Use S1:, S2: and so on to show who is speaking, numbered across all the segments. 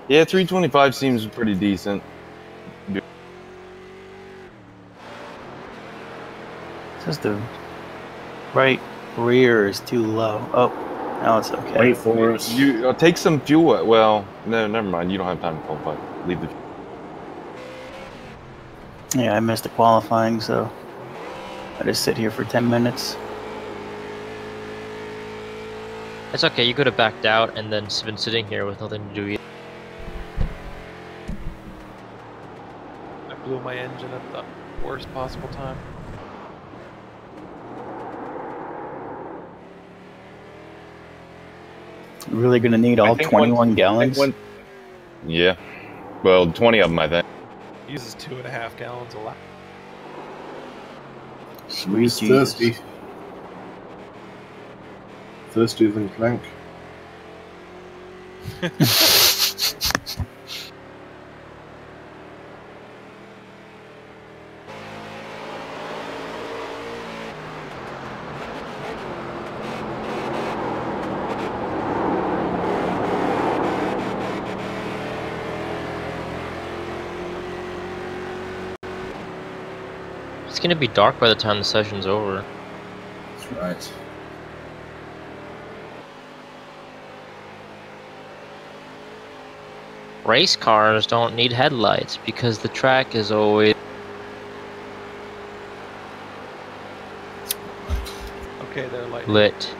S1: Yeah, 325 seems pretty decent.
S2: Says the right rear is too low. Oh, now it's okay.
S3: Wait for us.
S1: You take some fuel. Well, no, never mind. You don't have time to qualify. Leave the.
S2: Yeah, I missed the qualifying, so I just sit here for 10 minutes.
S4: It's okay, you could have backed out and then been sitting here with nothing to do either.
S5: I blew my engine at the worst possible time.
S2: Really gonna need all 21 gallons?
S1: Yeah. Well, 20 of them, I think.
S5: Uses 2.5 gallons a lap.
S2: Sweet
S3: He's
S2: Jesus.
S3: thirsty. Thirstier than Clank.
S4: It's gonna be dark by the time the session's over.
S3: That's right.
S4: Race cars don't need headlights because the track is always
S5: Okay, they're light.
S4: lit.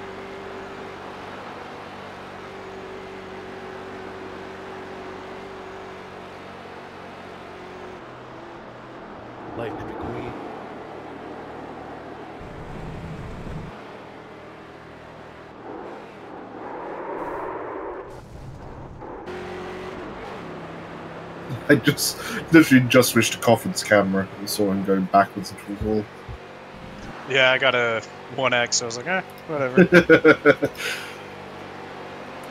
S5: Lightning McQueen.
S3: I just literally just switched to Coffin's camera and saw him going backwards into the wall.
S6: Yeah, I got a 1X, so I was like, whatever.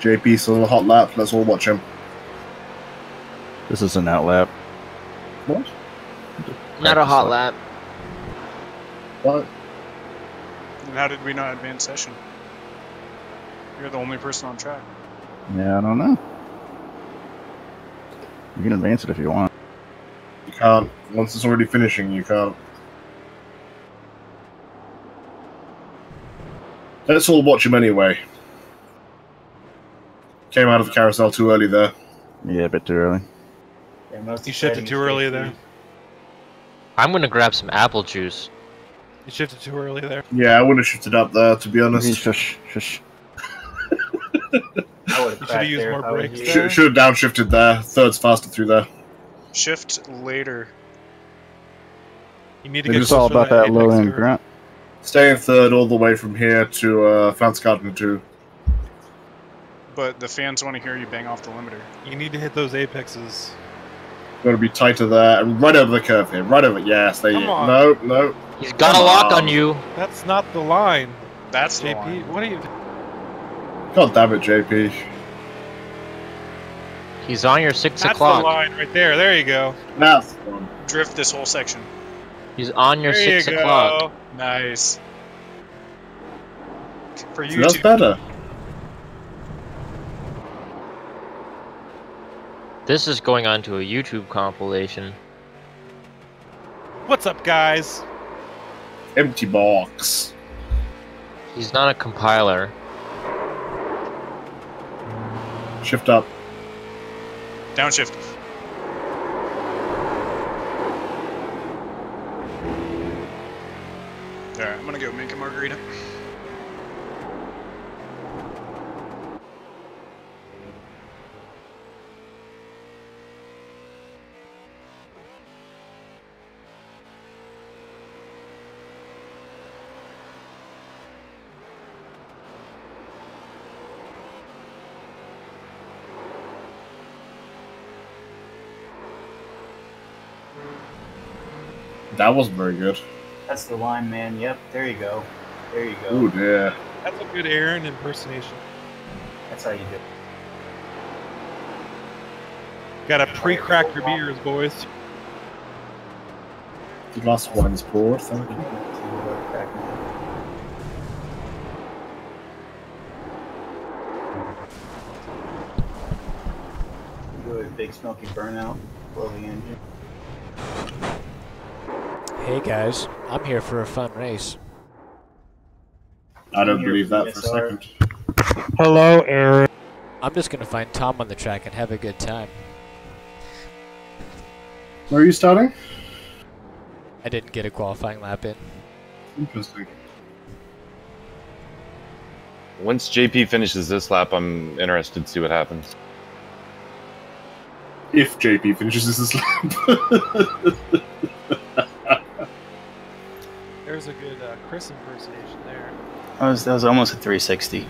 S3: JP's on a hot lap, let's all watch him.
S7: This is an outlap.
S3: What?
S4: Not a hot lap.
S3: What?
S6: And how did we not advance session? You're the only person on track.
S7: Yeah, I don't know. You can advance it if you want.
S3: You can't. Once it's already finishing, you can't. Let's all watch him anyway. Came out of the carousel too early there.
S7: Yeah, a bit too early.
S5: You shifted too early there.
S4: I'm gonna grab some apple juice.
S5: You shifted too early there.
S3: Yeah, I would have shifted up there, to be honest.
S7: Shush, shush.
S5: You should have used more brakes there.
S3: Should have downshifted there. Third's faster through there.
S6: Shift later.
S5: You need to
S7: It's
S5: get
S7: just all
S5: closer to
S7: about that
S5: apex
S7: low end
S5: there.
S7: grunt.
S3: Stay in third all the way from here to Fans Garden 2.
S6: But the fans want to hear you bang off the limiter.
S5: You need to hit those apexes.
S3: Got to be tighter there. Right over the curve here. Right over. Yes, there you
S5: Come
S3: go.
S5: on.
S3: No, no.
S4: He's got a lock on you.
S5: That's not the line.
S6: That's the
S5: JP,
S6: line.
S5: what are you?
S3: God damn it, JP.
S4: He's on your 6
S5: That's
S4: o'clock.
S5: the line right there. There you go.
S3: That's the one.
S6: Drift this whole section.
S4: He's on your
S5: There
S4: 6
S5: you
S4: o'clock.
S5: go.
S6: Nice. For
S3: See,
S6: you
S3: that's
S6: two.
S3: better.
S4: This is going on to a YouTube compilation.
S5: What's up, guys?
S3: Empty box.
S4: He's not a compiler.
S3: Shift up.
S6: Downshift. Alright, I'm gonna go make a margarita.
S3: That wasn't very good.
S2: That's the line, man. Yep, there you go. There you go.
S3: Oh dear.
S5: That's a good Aaron impersonation.
S2: That's how you do it.
S5: Gotta pre-crack your beers, boys.
S3: The last one is poured, thank you.
S2: Good. big smoky burnout below the engine.
S8: Hey guys, I'm here for a fun race.
S3: I don't
S2: Here
S3: believe
S2: for
S3: that for a
S2: ESR.
S3: second.
S5: Hello, Aaron.
S8: I'm just gonna find Tom on the track and have a good time.
S3: Where are you starting?
S8: I didn't get a qualifying lap in.
S3: Interesting.
S1: Once JP finishes this lap, I'm interested to see what happens.
S3: If JP finishes this lap.
S5: There's a good Chris impersonation there.
S2: That was almost a 360.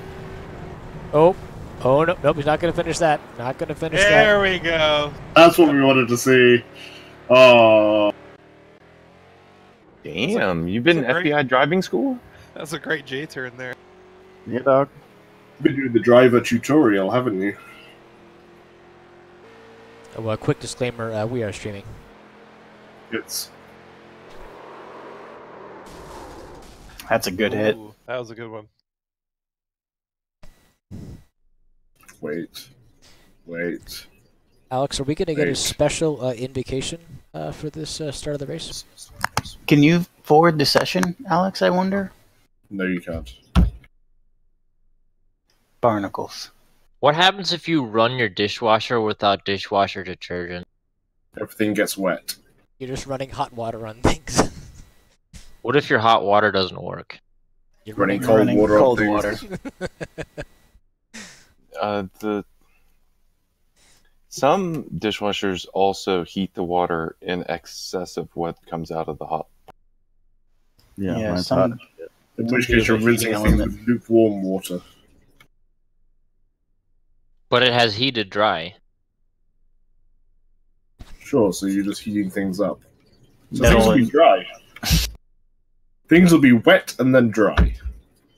S8: Oh no, nope, he's not gonna finish that. Not gonna finish
S5: There we go.
S3: That's what we wanted to see. Oh,
S1: Damn, you've been
S5: that's a great-
S1: FBI driving school?
S5: That's a great J turn there.
S7: Yeah, dog.
S3: you've been doing the driver tutorial, haven't you?
S8: that. Oh, quick disclaimer: we are streaming.
S3: It's
S2: That's a good hit.
S5: Ooh, that was a good one.
S3: wait.
S8: Alex, are we gonna get a
S3: Wait.
S8: special invocation for this start of the race?
S2: Can you forward the session, Alex, I wonder?
S3: No, you can't.
S2: Barnacles.
S4: What happens if you run your dishwasher without dishwasher detergent?
S3: Everything gets wet.
S8: You're just running hot water on things.
S4: What if your hot water doesn't work?
S8: You're
S3: Running
S8: running
S3: cold water.
S2: cold
S3: on
S2: water.
S3: things.
S1: Some dishwashers also heat the water in excess of what comes out of the hot.
S7: Yeah,
S2: Yeah,
S7: mine's
S2: some-
S7: hot.
S3: In which case, you're rinsing things with lukewarm water.
S4: But it has heated dry.
S3: Sure, so you're just heating things up. So
S2: Metal
S3: things will be
S2: and-
S3: dry. Things will be wet and then dry.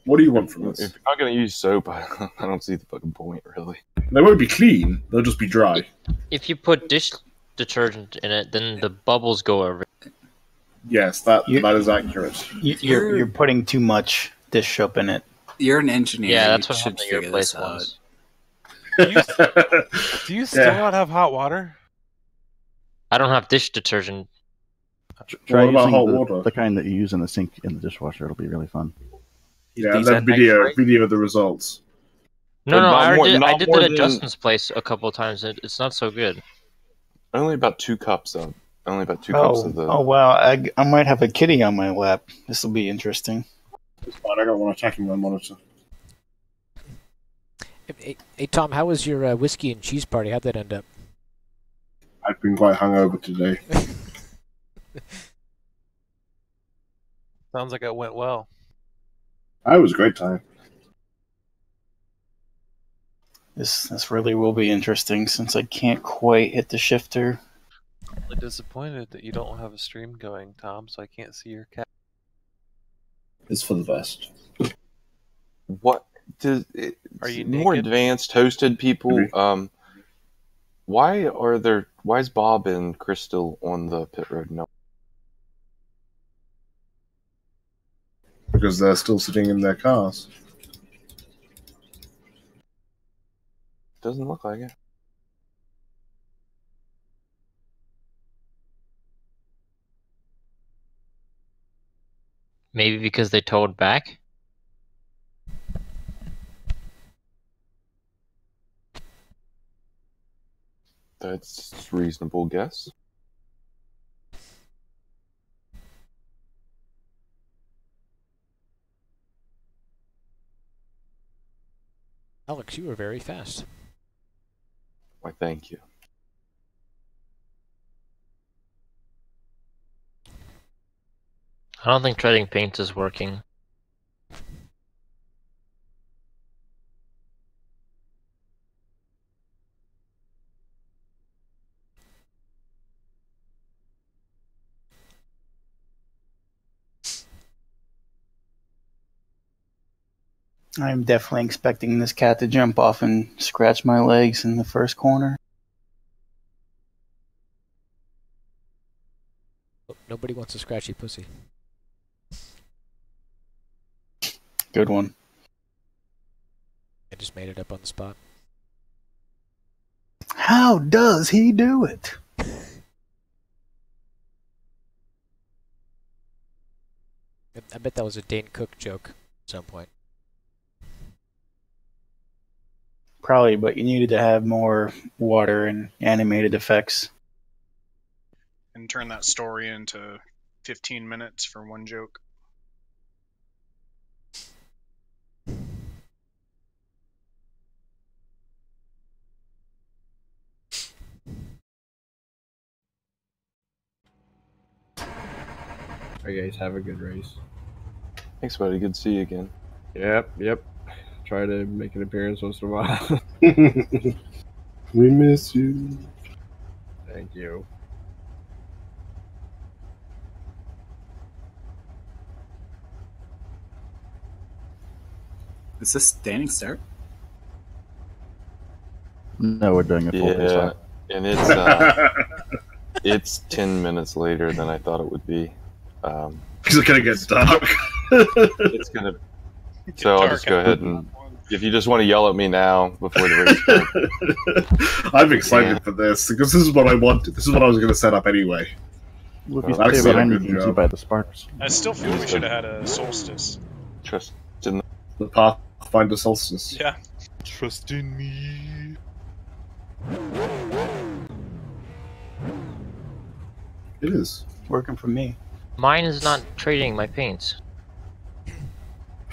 S3: What do you want from
S1: If
S3: us?
S1: you're not going to use soap, I don't see the fucking point, really.
S3: They won't be clean. They'll just be dry.
S4: If you put dish detergent in it, then the bubbles go over.
S3: Yes, that
S2: You-
S3: is accurate.
S2: You're putting too much dish soap in it.
S9: You're an engineer.
S4: Yeah, that's
S9: you
S4: what
S9: should
S4: happened to your
S9: figure
S4: place
S9: this out.
S4: once.
S5: Do you still
S3: Yeah.
S5: not have hot water?
S4: I don't have dish detergent.
S7: Try
S3: What about
S7: using
S3: hot
S7: the,
S3: water?
S7: the kind that you use in the sink in the dishwasher. It'll be really fun.
S3: Yeah,
S4: Is
S3: then
S4: that
S3: video
S4: nitrate?
S3: the results.
S4: No,
S1: But
S4: no,
S1: not
S4: I
S1: more-
S4: did,
S1: not
S4: I did
S1: more
S4: that at
S1: than-
S4: Justin's place a couple of times. It's not so good.
S1: Only about 2 cups, though. Only about 2 cups of the...
S2: Oh wow! I might have a kitty on my lap. This will be interesting.
S3: It's fine. I got one attacking my monitor.
S8: Hey Tom, how was your whiskey and cheese party? How'd that end up?
S3: I've been quite hungover today.
S5: Sounds like it went well.
S3: It was a great time.
S2: This really will be interesting since I can't quite hit the shifter.
S5: I'm really disappointed that you don't have a stream going, Tom, so I can't see your cat.
S3: It's for the best.
S1: What? Does it,
S5: Are you
S1: more
S5: naked?
S1: advanced hosted people?
S3: Maybe.
S1: Why is Bob and Crystal on the pit road? No.
S3: Because they're still sitting in their cars.
S1: Doesn't look like it.
S4: Maybe because they towed back?
S1: That's a reasonable guess.
S8: Alex, you were very fast.
S1: Why, thank you.
S4: I don't think treading paint is working.
S2: I'm definitely expecting this cat to jump off and scratch my legs in the first corner.
S8: Oh, nobody wants a scratchy pussy.
S2: Good one.
S8: I just made it up on the spot.
S2: How does he do it?
S8: I bet that was a Dane Cook joke at some point.
S2: Probably, but you needed to have more water and animated effects.
S6: And turn that story into 15 minutes for one joke.
S9: Alright guys, have a good race.
S1: Thanks, buddy. Good to see you again.
S9: Yep. Try to make an appearance once in a while.
S3: We miss you.
S9: Thank you.
S10: Is this standing start?
S7: No, we're doing a full pace
S1: Yeah,
S7: lap.
S1: and it's 10 minutes later than I thought it would be.
S3: Because it's gonna get dark.
S1: It's gonna. So I'll just go ahead and, if you just want to yell at me now before the race starts.
S3: I'm excited for this because this is what I wanted. This is what I was going to set up anyway.
S7: Well, if you
S3: That's
S7: stay
S3: a
S7: behind, you
S3: good
S7: can see
S3: job.
S7: by the sparks.
S6: I still feel we should have had a solstice.
S1: Trust in
S3: The Pathfinder Solstice.
S6: Yeah.
S5: Trust in me.
S3: It is.
S2: Working for me.
S4: Mine is not trading my paints.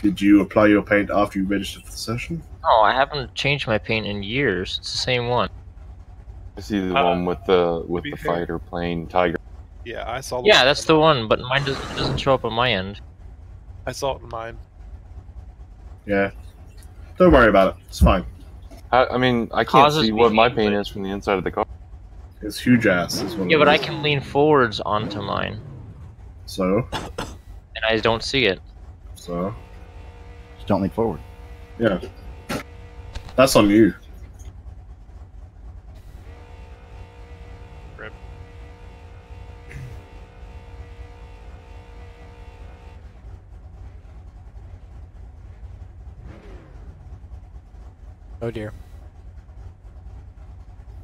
S3: Did you apply your paint after you registered for the session?
S4: No, I haven't changed my paint in years. It's the same one.
S1: I see the one with the
S5: be fair.
S1: fighter plane tiger.
S5: Yeah, I saw.
S4: Yeah, that's the one, but mine doesn't show up on my end.
S5: I saw it in mine.
S3: Yeah. Don't worry about it. It's fine.
S1: I mean, I can't
S4: Causes
S1: see
S4: me
S1: what my
S4: pain,
S1: paint
S4: but-
S1: is from the inside of the car.
S3: It's huge ass. Is what
S4: Yeah,
S3: it
S4: but I
S3: is.
S4: can lean forwards onto mine,
S3: So?
S4: and I don't see it.
S3: So?
S7: Just don't lean forward.
S3: Yeah. That's on you.
S6: Rip.
S8: Oh dear.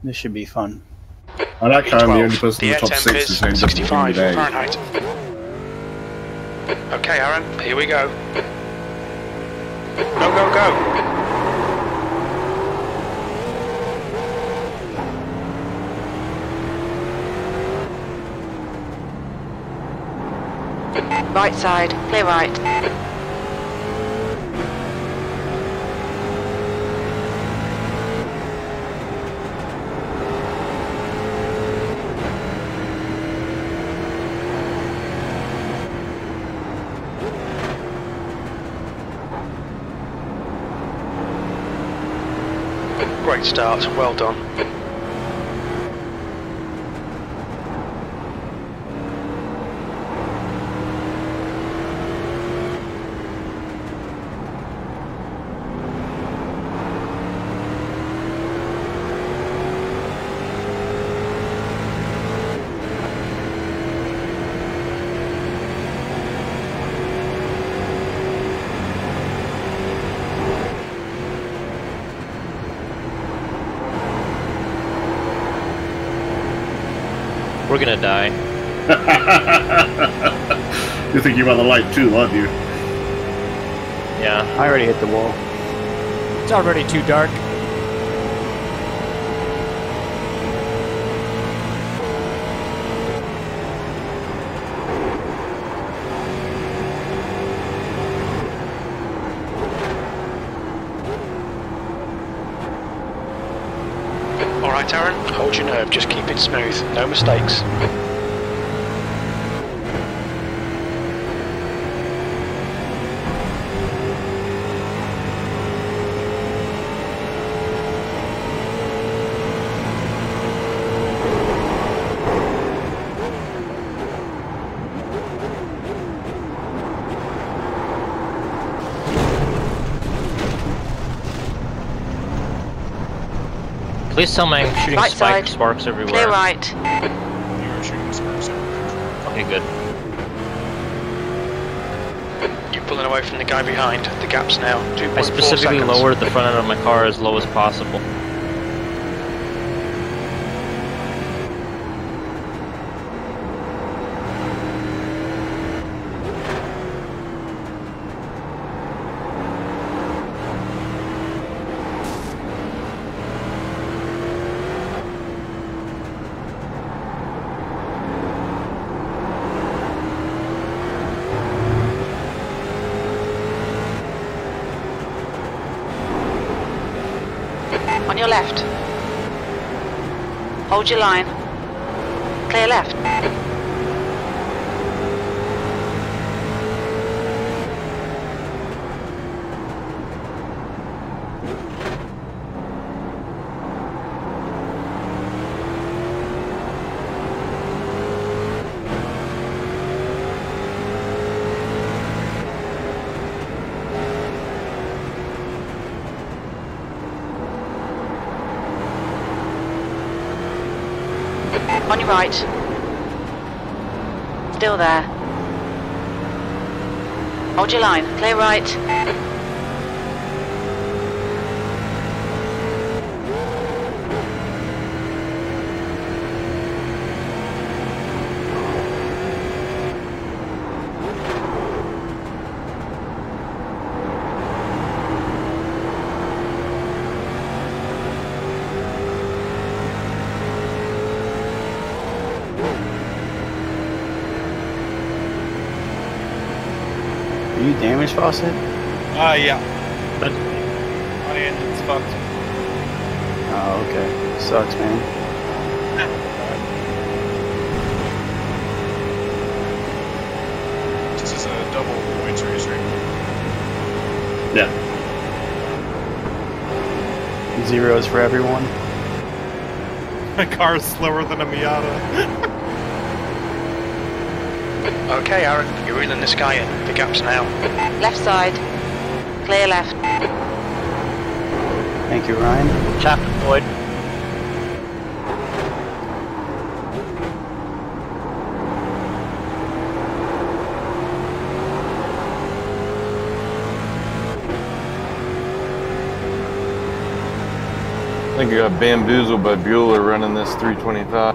S2: This should be fun.
S3: I like how I'm the only person in
S11: The
S3: the top
S11: air
S3: 6
S11: temp
S3: who's
S11: is
S3: named
S11: 65
S3: today.
S11: Fahrenheit. Okay, Aaron, here we go. Go, go, go!
S12: Right side, clear right.
S11: Great start, well done.
S4: We're gonna die.
S3: You're thinking about the light too, aren't you?
S4: Yeah.
S2: I already hit the wall.
S8: It's already too dark.
S11: Alright, Aaron, hold your nerve, just keep it smooth, no mistakes.
S4: Please tell me I'm shooting
S12: Right
S4: spike
S12: side.
S4: sparks everywhere.
S12: Clear right.
S6: You were shooting sparks.
S4: Okay, good.
S11: You're pulling away from the guy behind, the gap's now 2.4
S4: I specifically
S11: seconds.
S4: lowered the front end of my car as low as possible.
S12: On your left. Hold your line. Clear left. On your right. Still there. Hold your line. Clear right.
S2: Are you damaged, Fawcett?
S5: Yeah. My engine's fucked.
S2: Oh, okay. Sucks, man.
S6: This is a double points race, right?
S3: Yeah.
S2: Zeros for everyone.
S5: My car is slower than a Miata.
S11: Okay, Aaron, you're reeling this guy in. The gap's now.
S12: Left side. Clear left.
S2: Thank you, Ryan.
S4: Tap deployed.
S1: I think I got bamboozled by Bueller running this 325.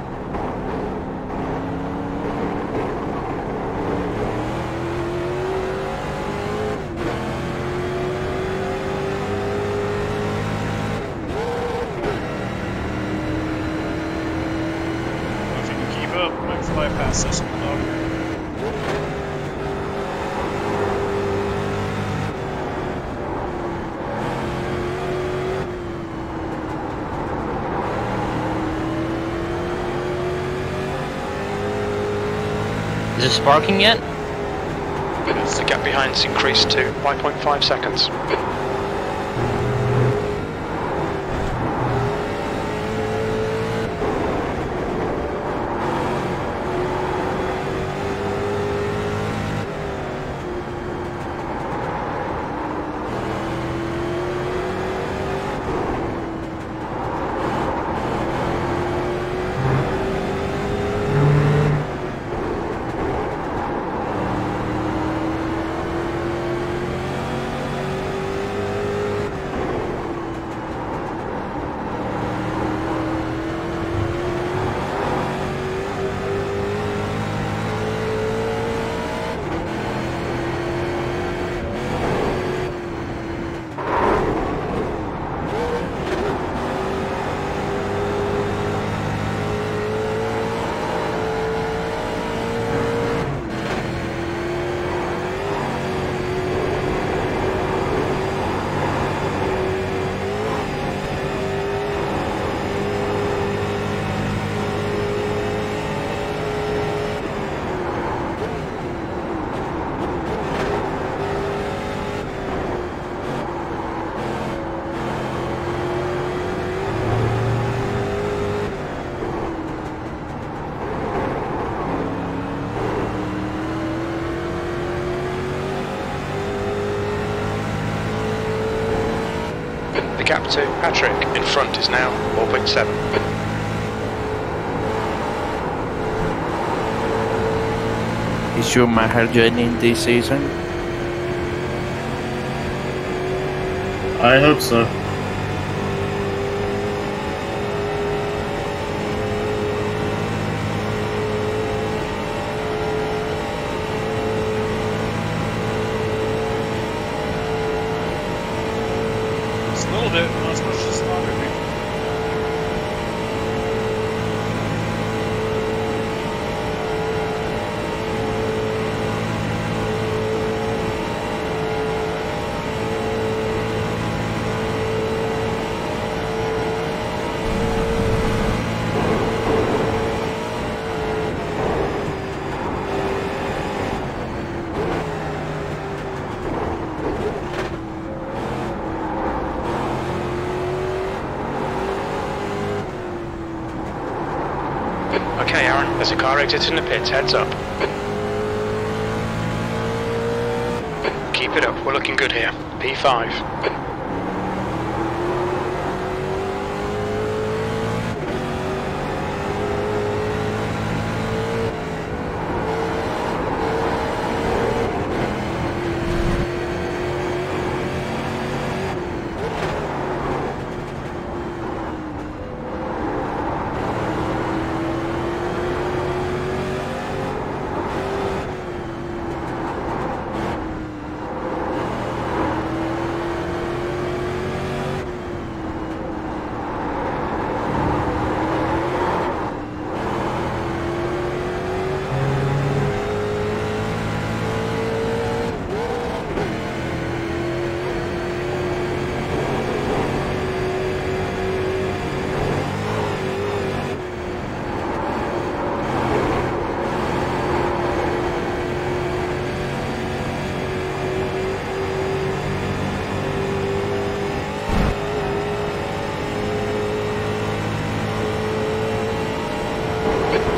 S6: If you can keep up, I might fly past this one longer.
S4: Is it sparking yet?
S11: The gap behind's increased to 5.5 seconds. The gap to Patrick in front is now 4.7.
S10: Is Schumacher joining this season?
S3: I hope so.
S6: Just a little bit, not as much as thought it'd be.
S11: Okay, Aaron, there's a car exiting the pits. Heads up. Keep it up. We're looking good here. P5.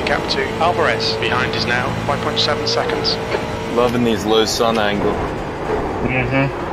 S11: Gap to Alvarez. Behind is now 5.7 seconds.
S1: Loving these low sun angle.
S3: Mm-hmm.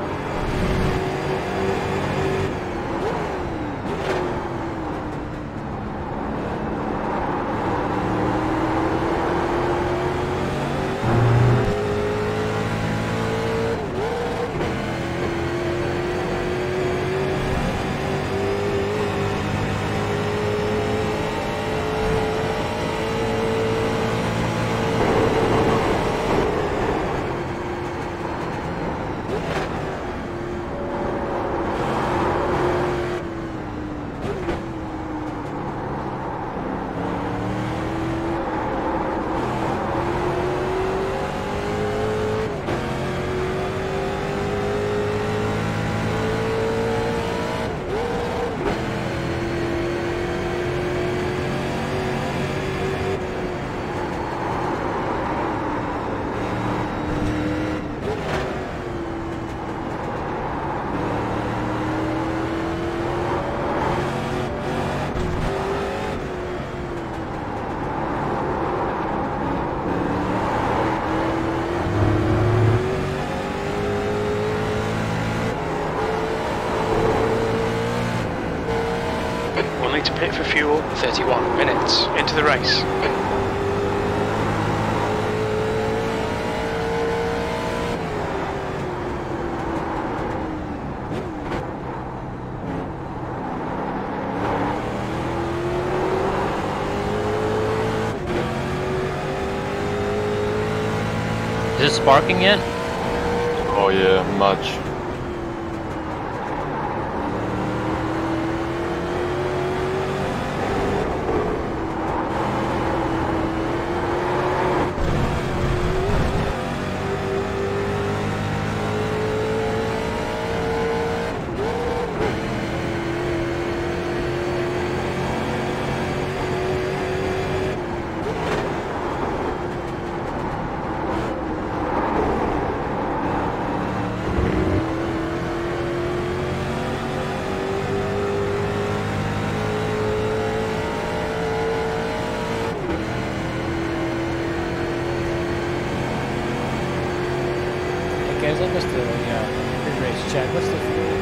S11: We'll need to pit for fuel. 31 minutes into the race.
S4: Is it sparking yet?
S1: Oh yeah, much.
S8: Guys, I missed the race chat. What's the fuel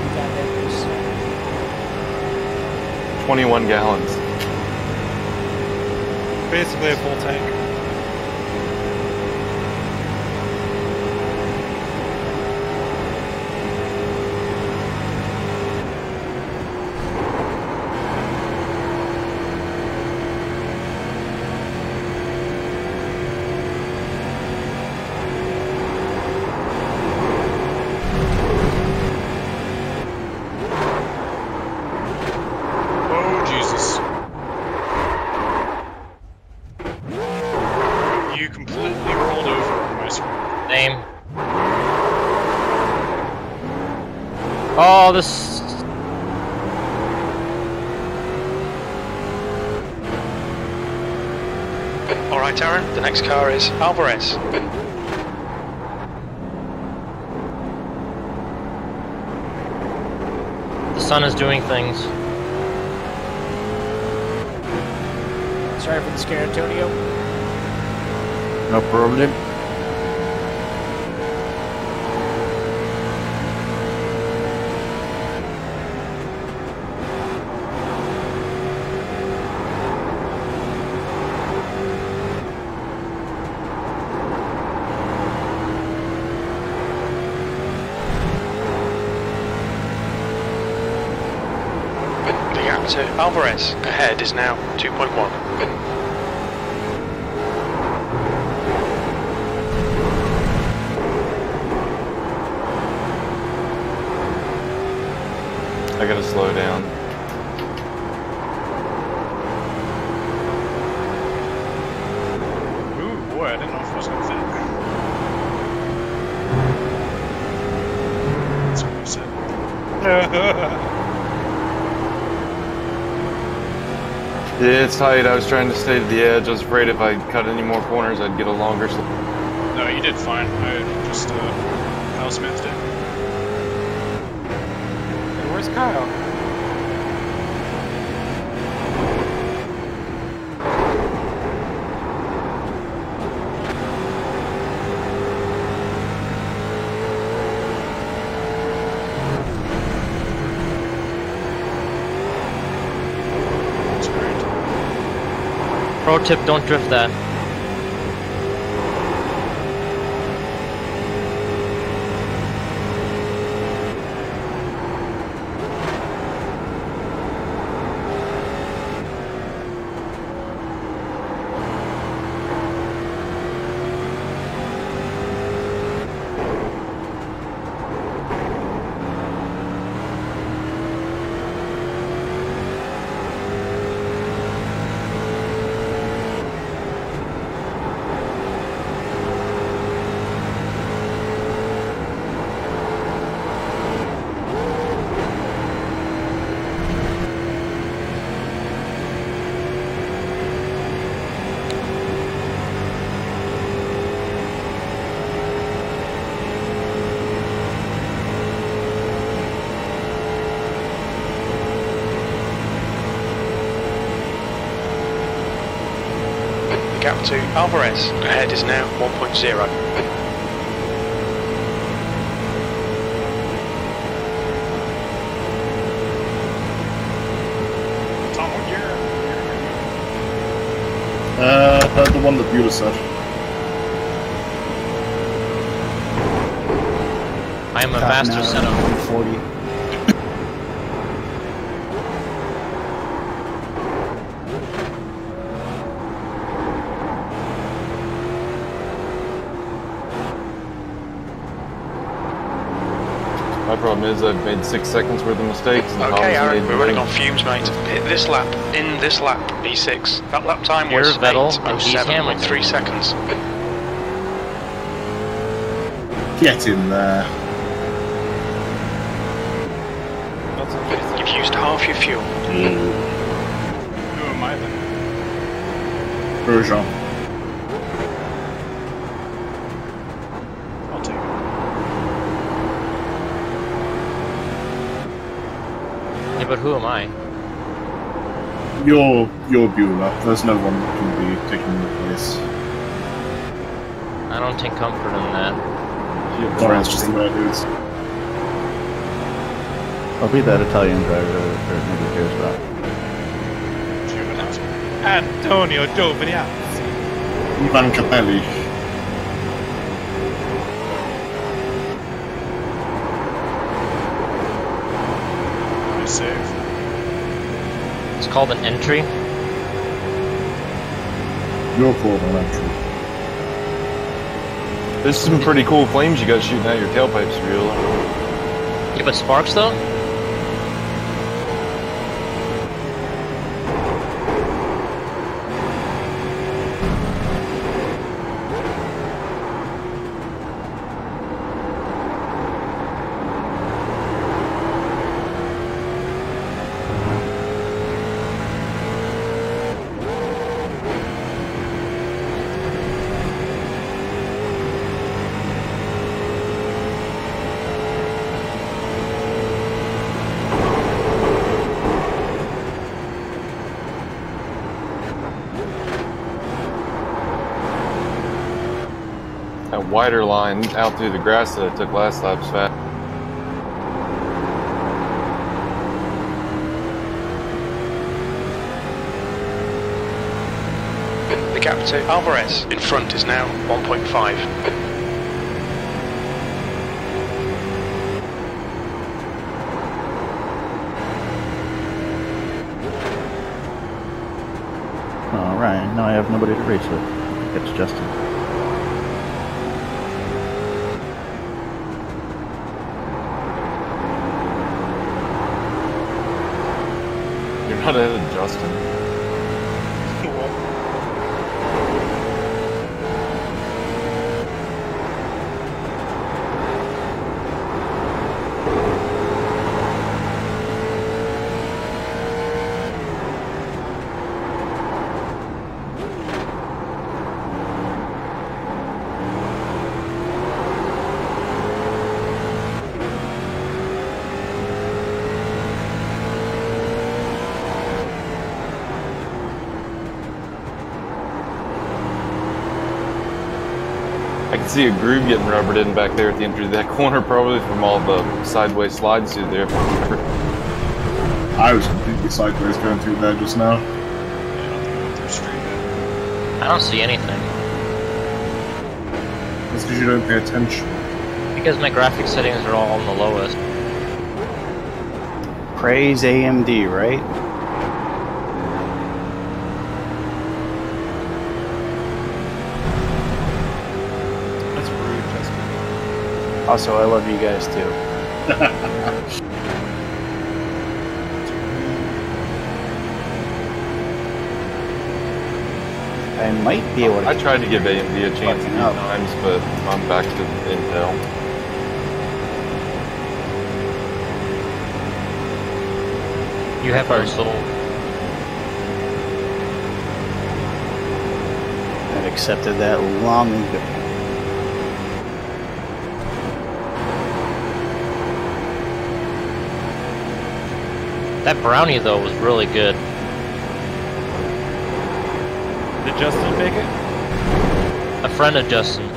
S8: you got there?
S1: 21 gallons.
S5: Basically a full tank.
S4: Oh, this.
S11: Alright, Aaron, the next car is Alvarez.
S4: The sun is doing things.
S8: Sorry for the scare, Antonio.
S10: No problem.
S11: The gap to Alvarez ahead is now 2.1.
S1: I gotta slow down.
S6: Ooh, boy, I didn't know if I was gonna fit. That's what you said.
S1: Yeah, it's tight. I was trying to stay to the edge. I was afraid if I cut any more corners, I'd get a longer.
S6: No, you did fine. I just Kyle Smithed it.
S5: Hey, where's Kyle?
S6: That's great.
S4: Pro tip: don't drift that.
S11: Gap to Alvarez ahead is now 1.0.
S6: Tom, what year?
S3: The one that Beulah said.
S4: I am a
S2: Half an
S4: master
S2: hour,
S4: setup.
S2: 140.
S1: My problem is I've made 6 seconds worth of mistakes. And Tom's
S11: Okay, Aaron,
S1: made
S11: we're running
S1: one.
S11: on fumes, mate. Hit this lap, in this lap, P6. That lap time was
S4: Here's Vettel, and he's
S11: 8.7.3 seconds.
S3: Get in there.
S5: That's interesting.
S11: You've used half your fuel.
S6: Who am I then?
S3: Grosjean.
S6: I'll take it.
S4: Yeah, but who am I?
S3: You're Beulah. There's no one that can be taking your place.
S4: I don't take comfort in that.
S3: Sorry, it's just the way it is.
S7: I'll be that Italian driver that nobody cares about.
S5: Antonio Giovinazzi.
S3: Ivan Capelli.
S6: Nice save.
S4: It's called an entry.
S3: Your call on entry.
S1: There's some pretty cool flames you got shooting out your tailpipes, RiL.
S4: Yeah, but sparks though?
S1: wider line out through the grass that I took last lap's fast.
S11: The gap to Alvarez in front is now 1.5.
S7: Alright, now I have nobody to race with. It's Justin.
S1: You're not ahead of Justin. I can see a groove getting rubbered in back there at the entry of that corner, probably from all the sideways slides through there.
S3: I was completely sideways going through there just now.
S4: I don't see anything.
S3: That's because you don't pay attention.
S4: Because my graphic settings are all on the lowest.
S2: Praise AMD, right?
S5: That's rude, Justin.
S2: Also, I love you guys too. I might be able to.
S1: I tried to give AMD a chance a few times, but I'm back to Intel.
S4: You have our soul.
S2: I've accepted that long ago.
S4: That brownie though was really good.
S5: Did Justin make it?
S4: A friend of Justin.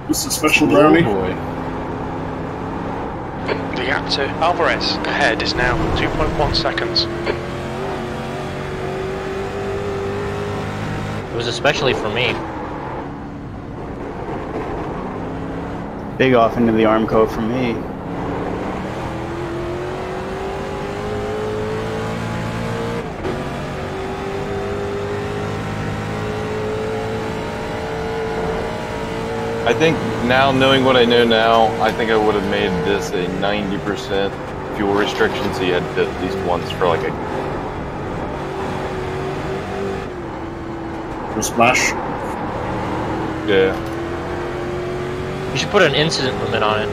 S3: This is a special brownie.
S7: Oh boy.
S11: The gap to Alvarez ahead is now 2.1 seconds.
S4: It was especially for me.
S2: Big off into the arm code for me.
S1: I think now, knowing what I know now, I think I would have made this a 90% fuel restriction, so you had to fit at least once for like a...
S3: For a splash?
S1: Yeah.
S4: You should put an incident limit on it.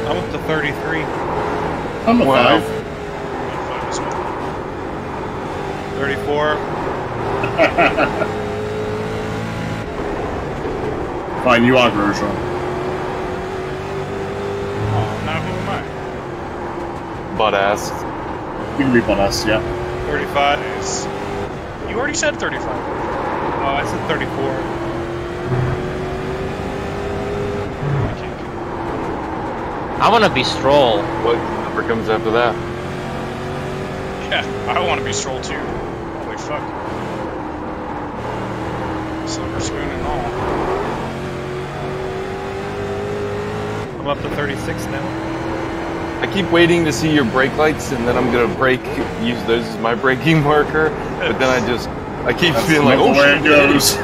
S5: I'm up to 33.
S3: I'm a
S1: Wow.
S5: 34.
S3: Fine, you are Grosjean.
S6: Oh, now who am
S1: Butt ass.
S3: You can be on us, yeah.
S5: 35.
S6: I? You already said 35.
S5: Oh, I said 34.
S4: I want to be Stroll.
S1: What number comes after that?
S6: Yeah, I want to be Stroll too. Holy fuck. Silver spoon and all.
S5: I'm up to 36 now.
S1: I keep waiting to see your brake lights, and then I'm gonna use those as my braking marker. But then I keep feeling like, oh
S3: where it goes.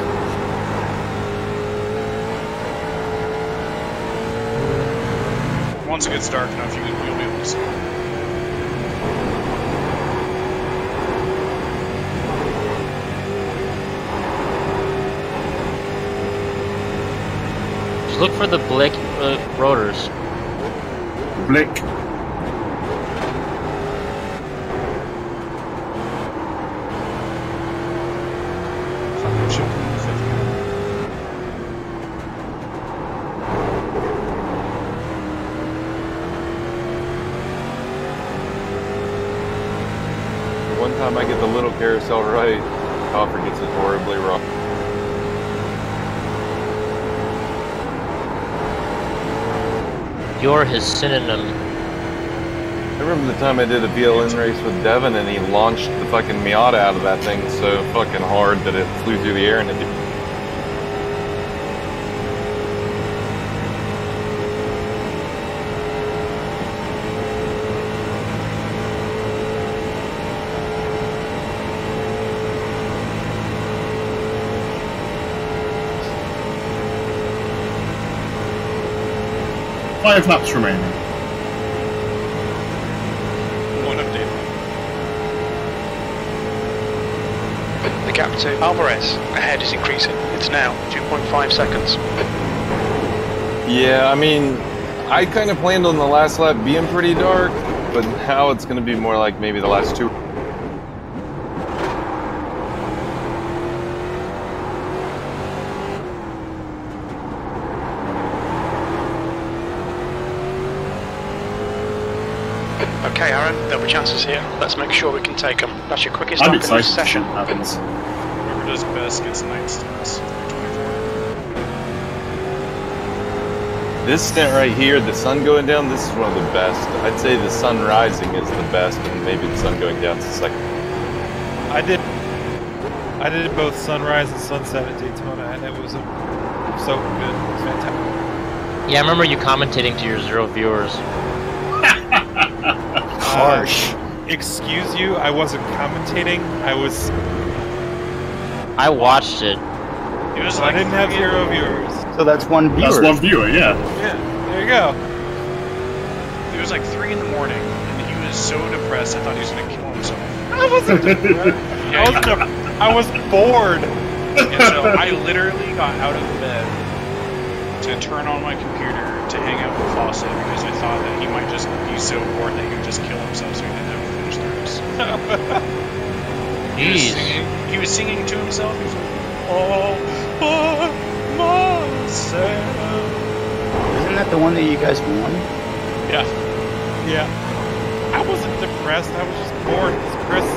S6: Once it gets dark enough, you'll be able to see.
S4: Just look for the blick rotors.
S3: Blick.
S6: Fucking shit.
S1: One time I get the little carousel right, Copper gets it horribly wrong.
S4: You're his synonym.
S1: I remember the time I did a VLN race with Devin and he launched the fucking Miata out of that thing so fucking hard that it flew through the air and it...
S3: 5 laps remaining.
S6: One update.
S11: The gap to Alvarez ahead is increasing. It's now 2.5 seconds.
S1: Yeah, I mean, I kind of planned on the last lap being pretty dark, but now it's going to be more like maybe the last 2.
S11: Okay, Aaron, there'll be chances here. Let's make sure we can take them. That's your quickest
S3: I'm
S11: lap in this
S3: excited
S11: session.
S3: to see what happens.
S6: Whoever does best gets night stints. 324.
S1: This stint right here, the sun going down, this is one of the best. I'd say the sun rising is the best, and maybe the sun going down is the second.
S5: I did both sunrise and sunset at Daytona, and it was so good. It was fantastic.
S4: Yeah, I remember you commentating to your 0 viewers.
S2: Harsh.
S5: Excuse you, I wasn't commentating.
S4: I watched it.
S6: It was
S5: I didn't have 0 viewers.
S2: So that's one viewer.
S3: That's one viewer, yeah.
S5: Yeah, there you go.
S6: It was like 3 in the morning, and he was so depressed I thought he was gonna kill himself.
S5: I wasn't depressed. I was bored.
S6: And so I literally got out of bed to turn on my computer to hang out with Fawcett because I thought that he might just be so bored that he would just kill himself so he didn't have to finish the race.
S4: Jeez.
S6: He was singing to himself. He was like, all by myself.
S2: Isn't that the one that you guys won?
S6: Yeah.
S5: Yeah. I wasn't depressed. I was just bored because Chris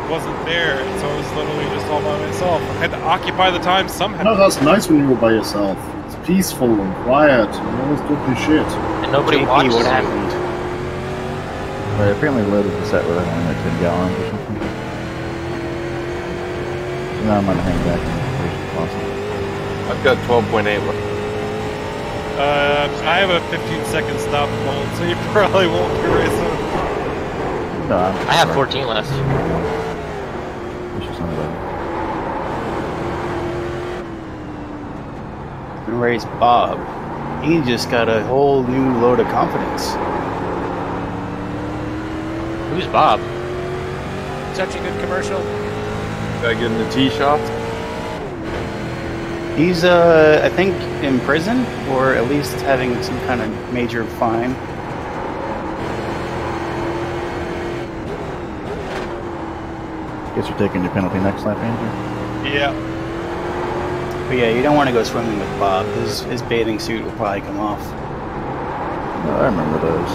S5: wasn't there, and so I was literally just all by myself. I had to occupy the time somehow.
S3: No, that's nice when you were by yourself. It's peaceful and quiet, and no one's talking shit.
S4: And nobody
S2: JP,
S4: watched
S2: what
S4: you.
S2: happened?
S7: I apparently loaded the set with only like 10 gallons or something. So now I'm gonna hang back and wait for possible.
S1: I've got 12.8 left.
S5: I have a 15-second stop mode, so you probably won't be racing.
S7: No,
S4: I have 14 left.
S7: We should send it over.
S2: Race Bob. He just got a whole new load of confidence.
S4: Who's Bob?
S8: Such a good commercial.
S1: Did I get in the tee shots?
S2: He's, I think, in prison, or at least having some kind of major fine.
S7: Guess you're taking your penalty next lap, Andrew?
S5: Yeah.
S2: But yeah, you don't want to go swimming with Bob. His bathing suit will probably come off.
S7: No, I remember those.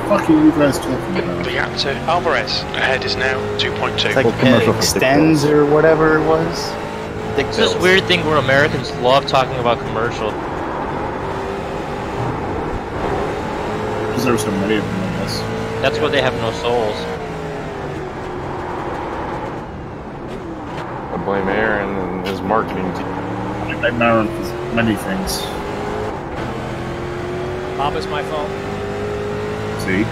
S3: What the fuck are you guys talking about?
S11: The gap to Alvarez ahead is now 2.2.
S2: It's like
S7: Well, commercial for
S2: extends or whatever it was. Dick
S4: It's this
S2: Bills.
S4: weird thing where Americans love talking about commercial.
S3: Because there were so many of them, I guess.
S4: That's why they have no souls.
S1: I blame Aaron and his marketing team.
S3: I blame Aaron for many things.
S8: Bob is my fault.
S3: See?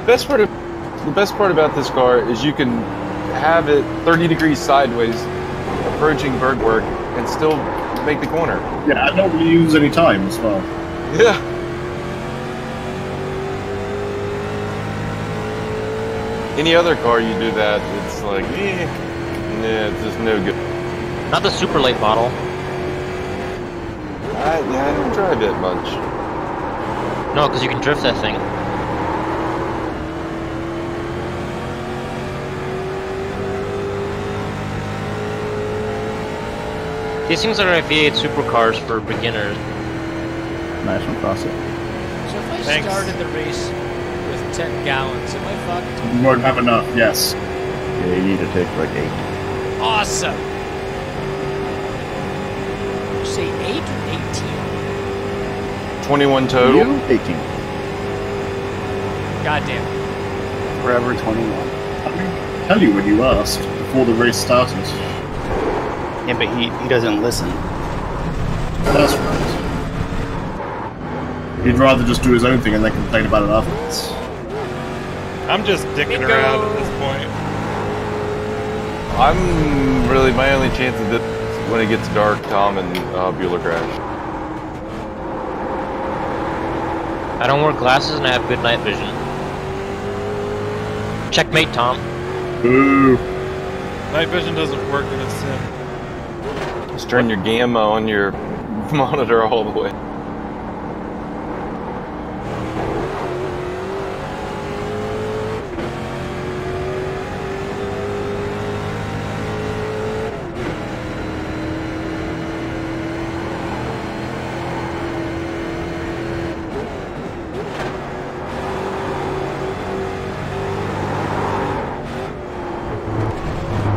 S1: The best part about this car is you can have it 30 degrees sideways, approaching Bergwerk, and still make the corner.
S3: Yeah, I don't really use any time as well.
S1: Yeah. Any other car you do that, it's like, yeah, it's just no good.
S4: Not the super late model.
S1: I don't drive it much.
S4: No, because you can drift that thing. These things are like V8 supercars for beginners.
S7: Nice one, Fawcett.
S8: So if I
S5: Thanks.
S8: started the race with 10 gallons, am I fucked?
S3: You won't have enough, yes.
S7: Yeah, you need to take like 8.
S8: Awesome! say 8 or 18?
S1: 21 total.
S7: You? 18.
S8: God damn.
S2: Forever 21.
S3: I didn't tell you when you asked before the race started.
S2: Yeah, but he doesn't listen.
S3: That's right. He'd rather just do his own thing and then complain about it afterwards.
S5: I'm just dicking around at this point.
S1: I'm really my only chance of this is when it gets dark. Tom and Bueller crash.
S4: I don't wear glasses and I have good night vision. Checkmate, Tom.
S3: Boo.
S5: Night vision doesn't work in a sim.
S1: Just turn your gamma on your monitor all the way.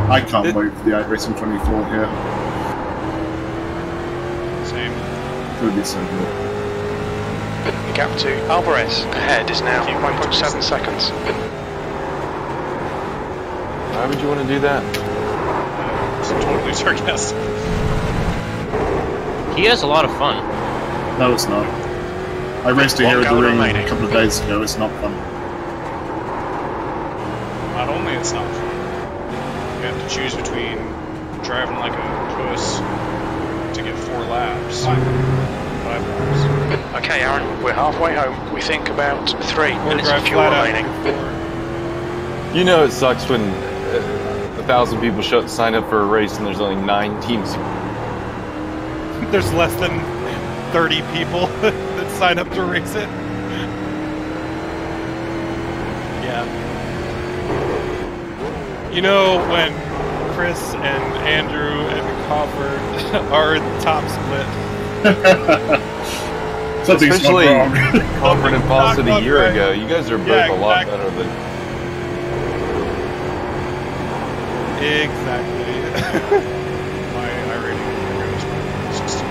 S3: I can't wait for the iRacing 24 here.
S6: Same.
S3: It would be so good.
S11: The gap to Alvarez ahead is now 1.7 seconds.
S1: Why would you want to do that?
S6: It's totally sarcastic.
S4: He has a lot of fun.
S3: No, it's not. I raced it here at the
S11: gallon
S3: ring
S11: remaining.
S3: a couple of days ago. It's not fun.
S6: Not only it's not fun, you have to choose between driving like a puss to get 4 laps, 5 laps.
S11: Okay, Aaron, we're halfway home. We think about 3
S5: Or
S11: minutes of
S5: drive
S11: fuel
S5: flat out
S11: remaining.
S5: before.
S1: You know it sucks when 1,000 people sign up for a race and there's only 9 teams.
S5: There's less than 30 people that sign up to race it. Yeah. You know when Chris and Andrew and Crawford are in top split.
S3: Something's
S1: Especially
S3: gone wrong.
S1: Crawford and Fawcett
S5: Not
S1: a year
S5: right.
S1: ago. You guys are both
S5: Yeah,
S1: a lot
S5: exactly.
S1: better than.
S5: Exactly.
S6: My rating is 16.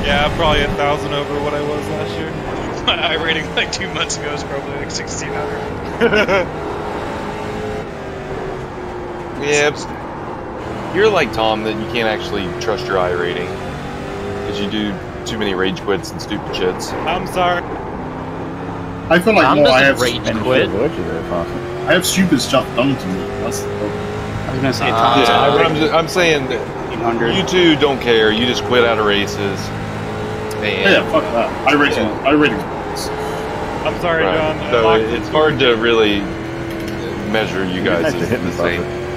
S5: Yeah, I'm probably 1,000 over what I was last year.
S6: My rating like 2 months ago is probably like 1,600.
S1: Yeah, you're like Tom that you can't actually trust your I rating because you do too many rage quits and stupid shits.
S5: I'm sorry.
S3: I feel like
S4: Tom
S3: more I
S4: doesn't
S3: have,
S4: rage
S7: And
S4: quit.
S7: shit, what you there, Fawcett?
S3: I have stupid stuff done to me. That's the problem.
S2: I was gonna say Tom's
S1: Yeah, but
S2: I
S1: I'm saying that
S2: 100.
S1: you two don't care. You just quit out of races. And
S3: Yeah, fuck that. I rating.
S5: I'm sorry,
S1: right.
S5: John. I
S1: So
S5: locked
S1: it's
S5: it.
S1: hard to really measure you guys
S7: Nice to
S1: as
S7: hit me,
S1: the same.
S7: Fawcett.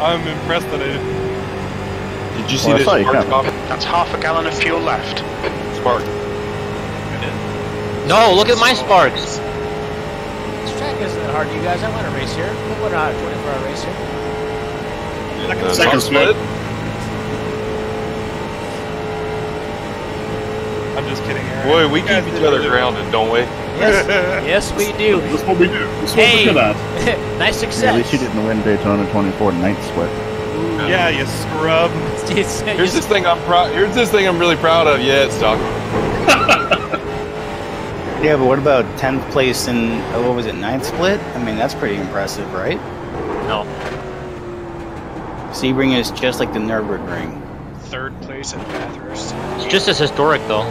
S5: I'm impressed that I didn't.
S1: Did you see
S7: Well, I
S1: this
S7: saw you
S1: spark
S7: coming.
S1: pop?
S11: That's half a gallon of fuel left.
S1: Spark.
S4: No, look at my sparks.
S8: This track isn't that hard, you guys. I want to race here. We want a 24-hour race here.
S3: Second split.
S5: I'm just kidding, Aaron.
S1: Boy, we
S5: You guys
S1: keep each
S5: did
S1: other
S5: it.
S1: grounded, don't we?
S8: Yes, yes, we do.
S3: That's what we do. That's what
S8: Hey.
S3: we're good at.
S8: Nice
S7: Yeah,
S8: success.
S7: at least you didn't win Daytona 24 night split.
S5: Yeah, you scrub.
S1: Here's this thing I'm proud. Here's this thing I'm really proud of. Yeah, it's stuck.
S2: Yeah, but what about 10th place in, what was it, 9th split? I mean, that's pretty impressive, right?
S4: No.
S2: Sebring is just like the Nürburgring.
S6: 3rd place at Bathurst.
S4: It's just as historic, though.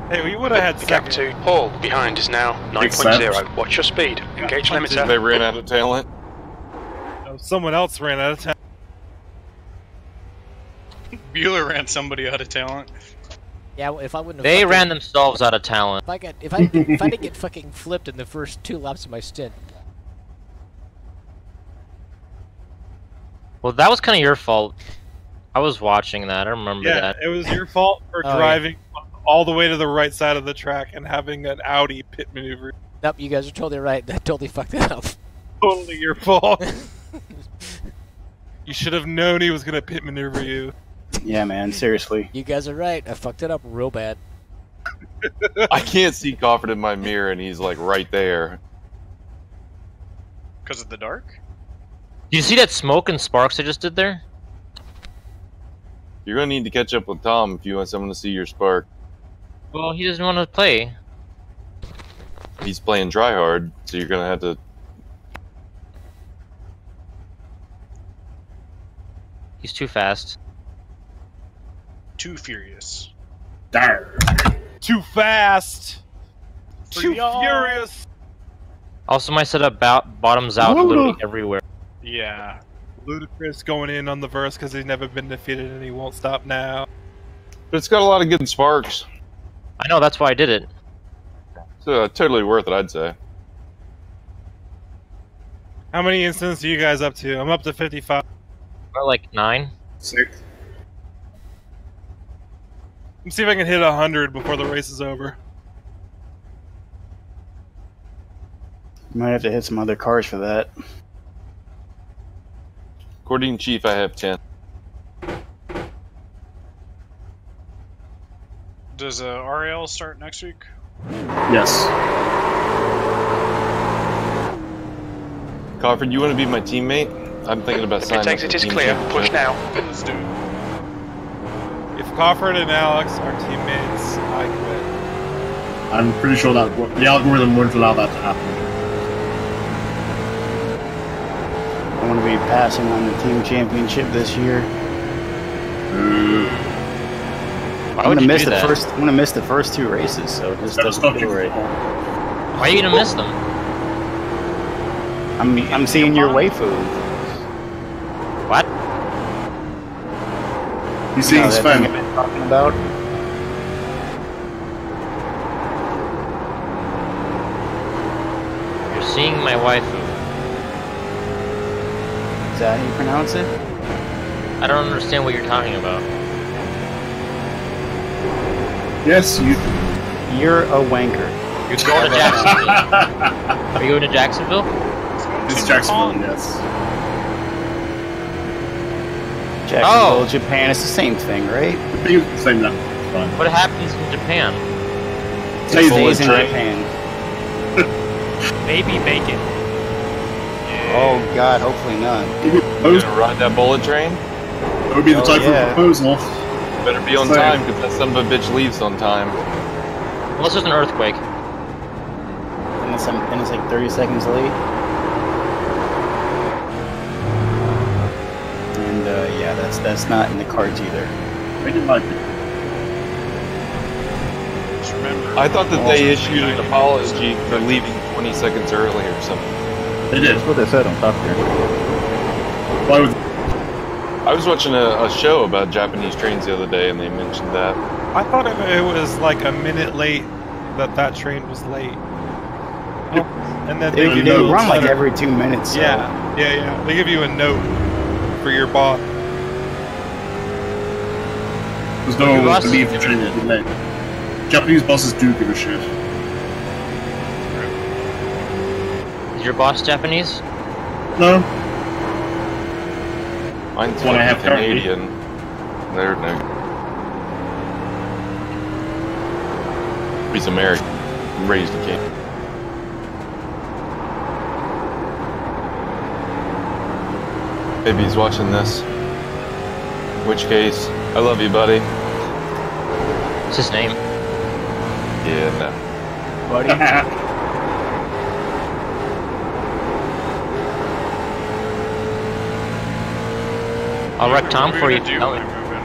S5: Hey, we would have had
S11: The gap
S5: second.
S11: to Hall behind is now 9.0. Watch your speed. Engage
S1: They
S11: limiter.
S1: ran out of talent.
S5: Someone else ran out of time.
S6: Bueller ran somebody out of talent.
S8: Yeah, well, if I wouldn't have
S4: They
S8: fucking-
S4: ran themselves out of talent.
S8: if I didn't get fucking flipped in the first 2 laps of my stint.
S4: Well, that was kind of your fault. I was watching that. I remember
S5: Yeah,
S4: that.
S5: it was your fault for
S8: Oh, yeah.
S5: driving all the way to the right side of the track and having an Audi pit maneuver.
S8: Nope, you guys are totally right. That totally fucked that up.
S5: Totally your fault. You should have known he was going to pit maneuver you.
S2: Yeah, man, seriously.
S8: You guys are right. I fucked it up real bad.
S1: I can't see Crawford in my mirror, and he's like right there.
S6: Because of the dark?
S4: Do you see that smoke and sparks I just did there?
S1: You're gonna need to catch up with Tom if you want someone to see your spark.
S4: Well, he doesn't want to play.
S1: He's playing try hard, so you're gonna have to.
S4: He's too fast.
S6: Too furious.
S3: Darn.
S5: Too fast. Too
S6: y'all.
S5: furious.
S4: Also, my setup bottoms out literally everywhere.
S6: Yeah.
S5: Ludicrous going in on the verse because he's never been defeated and he won't stop now.
S1: But it's got a lot of good sparks.
S4: I know, that's why I did it.
S1: So totally worth it, I'd say.
S5: How many incidents are you guys up to? I'm up to 55.
S4: About like 9.
S3: 6.
S5: Let's see if I can hit 100 before the race is over.
S2: Might have to hit some other cars for that.
S1: According to Chief, I have 10.
S6: Does RiL start next week?
S3: Yes.
S1: Crawford, you want to be my teammate? I'm thinking about signing up
S11: Exit
S1: for
S11: is
S1: team
S11: clear.
S1: championship.
S11: Push now.
S6: Let's do it.
S5: If Crawford and Alex are teammates, I quit.
S3: I'm pretty sure that the algorithm won't allow that to happen.
S2: I want to be passing on the team championship this year.
S4: Why would you do that?
S2: I'm gonna miss the first 2 races, so it just doesn't feel right.
S4: Why are you gonna miss them?
S2: I'm seeing your waifu.
S4: What?
S3: He's seeing his
S2: that
S3: fan.
S2: thing I've been talking about.
S4: You're seeing my waifu.
S2: Is that how you pronounce it?
S4: I don't understand what you're talking about.
S3: Yes, you.
S2: You're a wanker.
S4: You're going to Jacksonville. Are you going to Jacksonville?
S3: It's Jacksonville, yes.
S2: Jacksonville, Japan, it's the same thing, right?
S3: I think it's the same now. It's fine.
S4: What happens in Japan?
S2: It stays in Japan.
S8: Maybe bacon.
S2: Oh god, hopefully not.
S1: You gonna ride that bullet train?
S3: That would be the time for a proposal.
S1: Better be on time, because that son of a bitch leaves on time.
S4: Unless there's an earthquake.
S2: And it's like 30 seconds late. And yeah, that's not in the cards either.
S3: I didn't like it.
S6: Just remember.
S1: I thought that they issued an apology for leaving 20 seconds early or something.
S3: They did.
S7: That's what they said on Top Gear.
S3: Why would
S1: I was watching a show about Japanese trains the other day, and they mentioned that.
S5: I thought it was like a minute late that train was late. And then
S2: They
S5: give you
S2: run
S5: a
S2: like
S5: letter.
S2: every 2 minutes. So.
S5: Yeah. They give you a note for your boss.
S3: There's no one to leave the train would be late. Japanese bosses do give a shit.
S4: Is your boss Japanese?
S3: No.
S1: Mine's
S3: One I have
S1: Canadian. They're no. He's American. Raised in Canada. Maybe he's watching this. In which case, I love you, buddy.
S4: What's his name?
S1: Yeah, no.
S2: Buddy.
S4: I'll wreck Tom
S6: What are
S4: for
S6: we
S4: you.
S6: gonna do when I move in?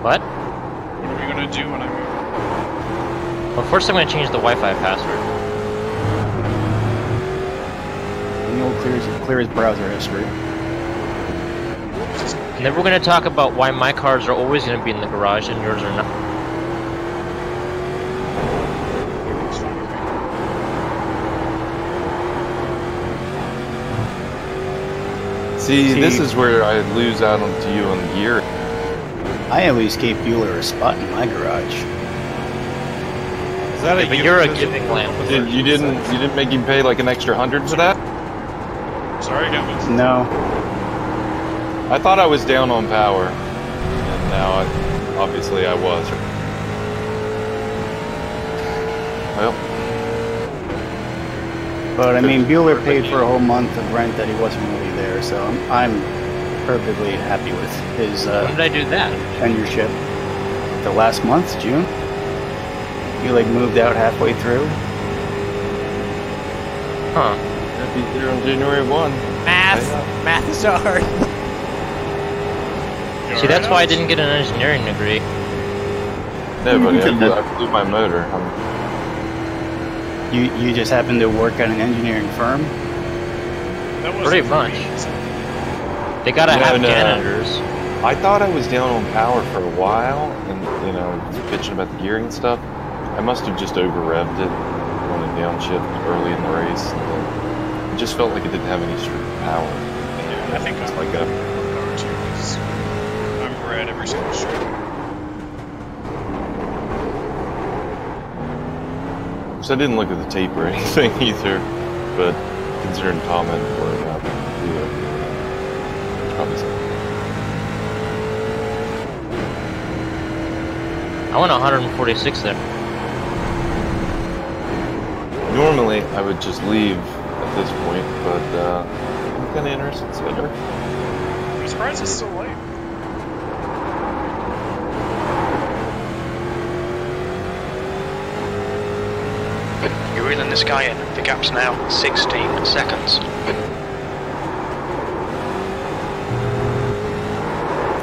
S4: What?
S6: What are we gonna do when I move
S4: Well, first I'm going to change the Wi-Fi password.
S2: And you'll clear his browser history.
S4: And then we're going to talk about why my cars are always going to be in the garage and yours are not.
S1: See, this is where I lose out on to you on gear.
S2: I at least gave Bueller a spot in my garage.
S5: Is that
S4: Yeah, but you're a giving lamp.
S1: You didn't make him pay like an extra 100 for that?
S6: Sorry, Gavin.
S2: No.
S1: I thought I was down on power, and now obviously I was. Well,
S2: But I mean, Bueller paid for a whole month of rent that he wasn't really there, so I'm perfectly happy with his
S4: When did I do that?
S2: tenureship. The last month, June. He like moved out halfway through.
S4: Huh.
S1: I'd be there on January 1.
S8: Math is hard.
S4: See, that's why I didn't get an engineering degree.
S1: No, buddy,
S3: can
S1: I blew my motor.
S2: You just happened to work at an engineering firm?
S6: That was
S4: Pretty much. They gotta have janitors.
S1: I thought I was down on power for a while, and bitching about the gearing and stuff. I must have just over revved it on a downshift early in the race. And it just felt like it didn't have any power.
S6: Yeah, I think
S1: it's
S6: I'm
S1: like
S6: power too, because I'm bred every single straight.
S1: So I didn't look at the tape or anything either, but considering Tom had to worry about it, it's probably something.
S4: I went 146 there.
S1: Normally, I would just leave at this point, but I'm kind of interested in seeing her.
S6: I'm surprised it's still late.
S11: You're reeling this guy in. The gap's now 16 seconds.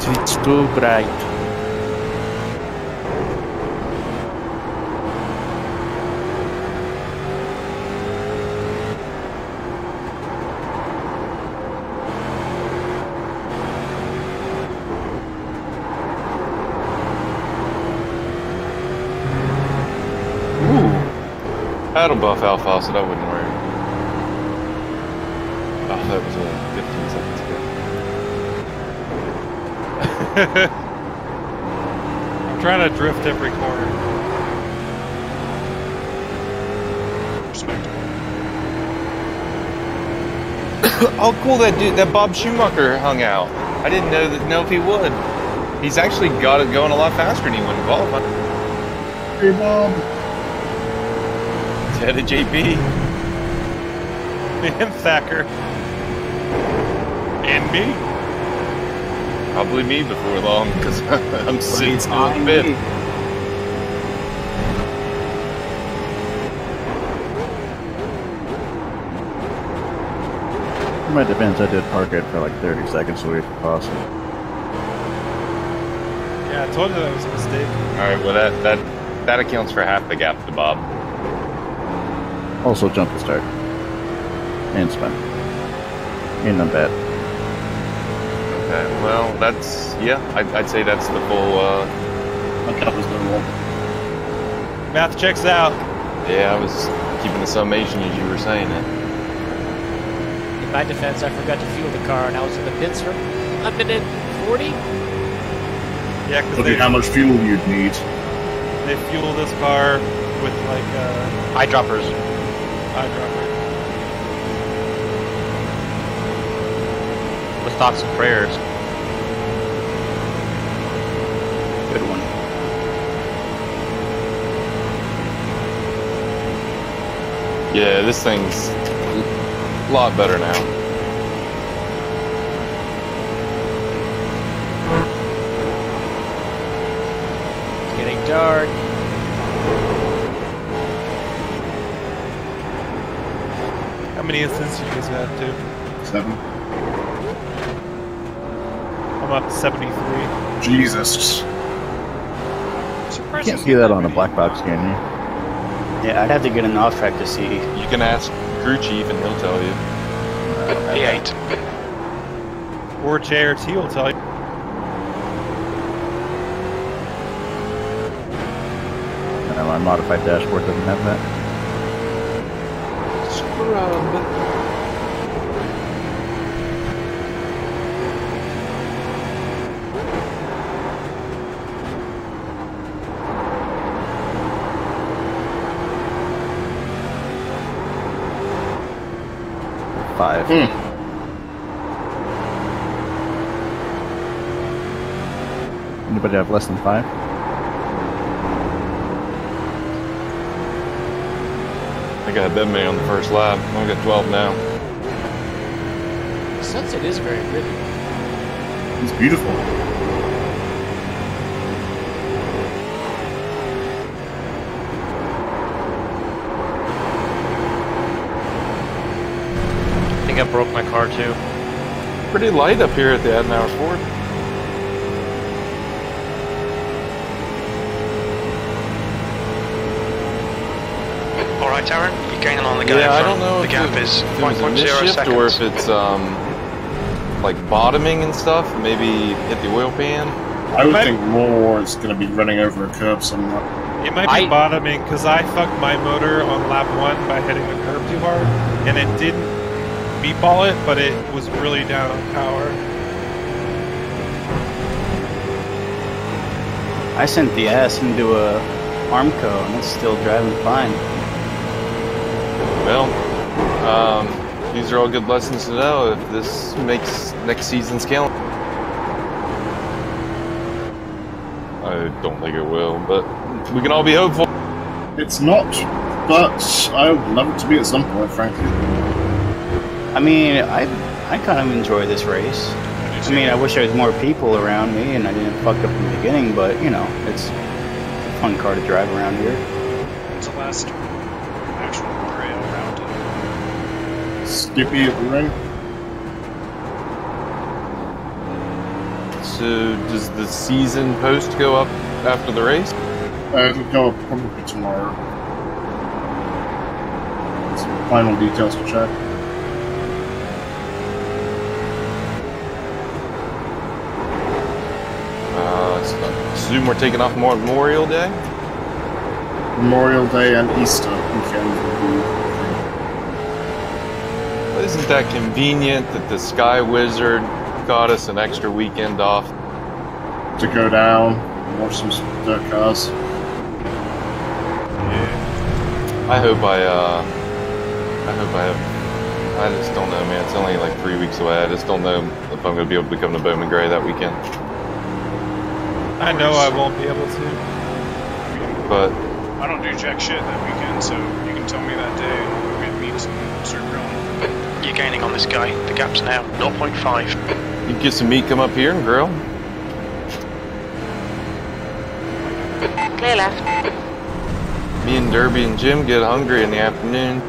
S10: It's too bright.
S1: Paddle buff alpha, so that wouldn't worry. Oh, that was 15 seconds ago.
S5: I'm trying to drift every corner. Oh, cool! That Bob Schumacher hung out. I didn't know if he would. He's actually got it going a lot faster than he would qualify.
S3: Hey, Bob.
S1: Head of JP.
S5: And Thacker. And me.
S1: Probably me before long, because I'm sitting still in fifth.
S7: In my defense, I did park it for like 30 seconds so we could cross it.
S5: Yeah, I told you that was a mistake.
S1: Alright, well that accounts for half the gap to Bob.
S7: Also jump to start. And spin. Ain't not bad.
S1: Okay, well that's, yeah, I'd say that's the full,
S3: That was normal.
S5: Math checks out.
S1: yeah, I was keeping the summation as you were saying it.
S8: In my defense, I forgot to fuel the car, and I was in the pits for a minute 40.
S5: Yeah, because
S3: Look at how much fuel you'd need.
S5: they fuel this car with like
S4: Eyedroppers.
S5: eyedropper.
S4: With thoughts and prayers.
S2: Good one.
S1: Yeah, this thing's a lot better now.
S8: It's getting dark.
S5: How many instances you guys got to?
S3: 7.
S5: I'm up to 73.
S3: Jesus.
S7: You can't see that on a black box, can you?
S2: Yeah, I'd have to get an off track to see.
S1: You can ask crew chief and he'll tell you.
S11: P8.
S5: Or JRT will tell you.
S7: My modified dashboard doesn't have that.
S1: Scrub.
S7: Five. Anybody have less than 5?
S1: I think I had that many on the first lap. I only got 12 now.
S8: The sunset is very pretty.
S3: It's beautiful.
S4: I think I broke my car too.
S1: Pretty light up here at the Adenauer Ford.
S11: Alright, Aaron, you're gaining on the guy.
S1: Yeah, I don't know
S11: the
S1: if
S11: gap
S1: it,
S11: is
S1: if it was a
S11: 5.0
S1: misshift
S11: seconds.
S1: or if it's like bottoming and stuff. Maybe hit the oil pan.
S3: I would think more is going to be running over a curb somewhere.
S5: It might be bottoming because I fucked my motor on lap 1 by hitting the curb too hard, and it didn't meatball it, but it was really down on power.
S2: I sent the ass into a Armco and it's still driving fine.
S1: Well, these are all good lessons to know if this makes next season's calendar. I don't think it will, but we can all be hopeful.
S3: It's not, but I would love it to be at some point, frankly.
S2: I mean, I kind of enjoy this race. I mean, I wish there was more people around me and I didn't fuck up in the beginning, but, you know, it's a fun car to drive around here.
S6: It's the last actual trail round.
S3: Skippy at the ring.
S1: So, does the season post go up after the race?
S3: It'll go up probably tomorrow. Some final details to check.
S1: So I assume we're taking off Memorial Day?
S3: Memorial Day and Easter weekend will be.
S1: Well, isn't that convenient that the Sky Wizard got us an extra weekend off?
S3: To go down and watch some dirt cars.
S1: I hope I just don't know, man. It's only like 3 weeks away. I just don't know if I'm going to be able to come to Bowman Gray that weekend.
S5: I know I won't be able to.
S1: But
S6: I don't do jack shit that weekend, so you can tell me that day and I'll go get meats and start grilling.
S11: You're gaining on this guy. The gap's now 0.5.
S1: you can get some meat, come up here and grill.
S12: Clear left.
S1: Me and Derby and Jim get hungry in the afternoon.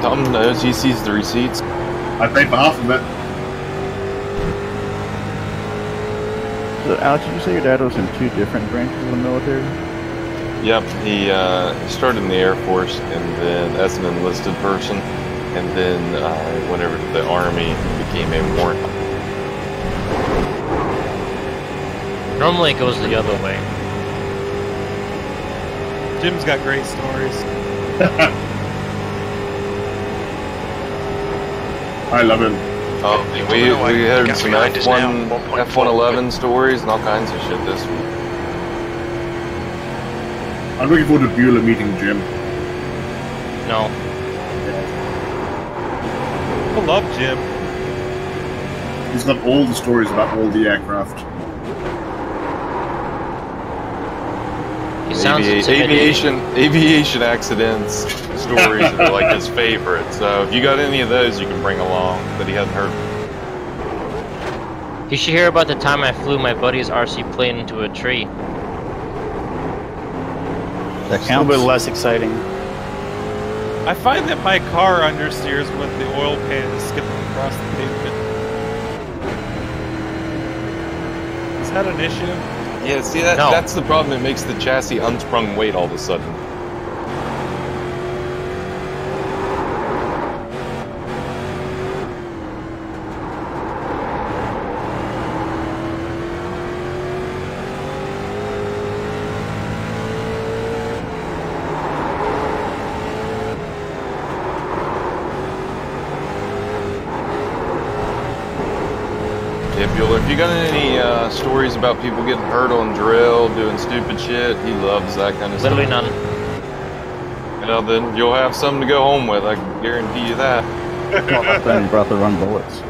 S1: Tom knows, he sees the receipts.
S3: I paid for half of it.
S7: So, Alex, did you say your dad was in 2 different branches of the military?
S1: Yep, he started in the Air Force and then as an enlisted person, and then went over to the Army and became a warrant.
S4: Normally it goes the other way.
S5: Jim's got great stories.
S3: I love him.
S1: Oh, we heard some F111 stories and all kinds of shit this week.
S3: I'm looking forward to Bueller meeting Jim.
S4: No.
S5: I love Jim.
S3: He's got all the stories about all the aircraft.
S4: He sounds
S1: aviation accidents stories are like his favorite. So if you got any of those, you can bring along that he hasn't heard.
S4: You should hear about the time I flew my buddy's RC plane into a tree.
S2: That counts. A little bit less exciting.
S5: I find that my car understeers when the oil pan is skipping across the pavement. Is that an issue?
S1: Yeah, see, that's the problem. It makes the chassis unsprung weight all of a sudden. Yeah, Bueller, if you got any stories about people getting hurt on drill, doing stupid shit, he loves that kind of
S4: Literally
S1: stuff.
S4: none.
S1: Well, then you'll have something to go home with, I can guarantee you that.
S7: Then brought the run bullets.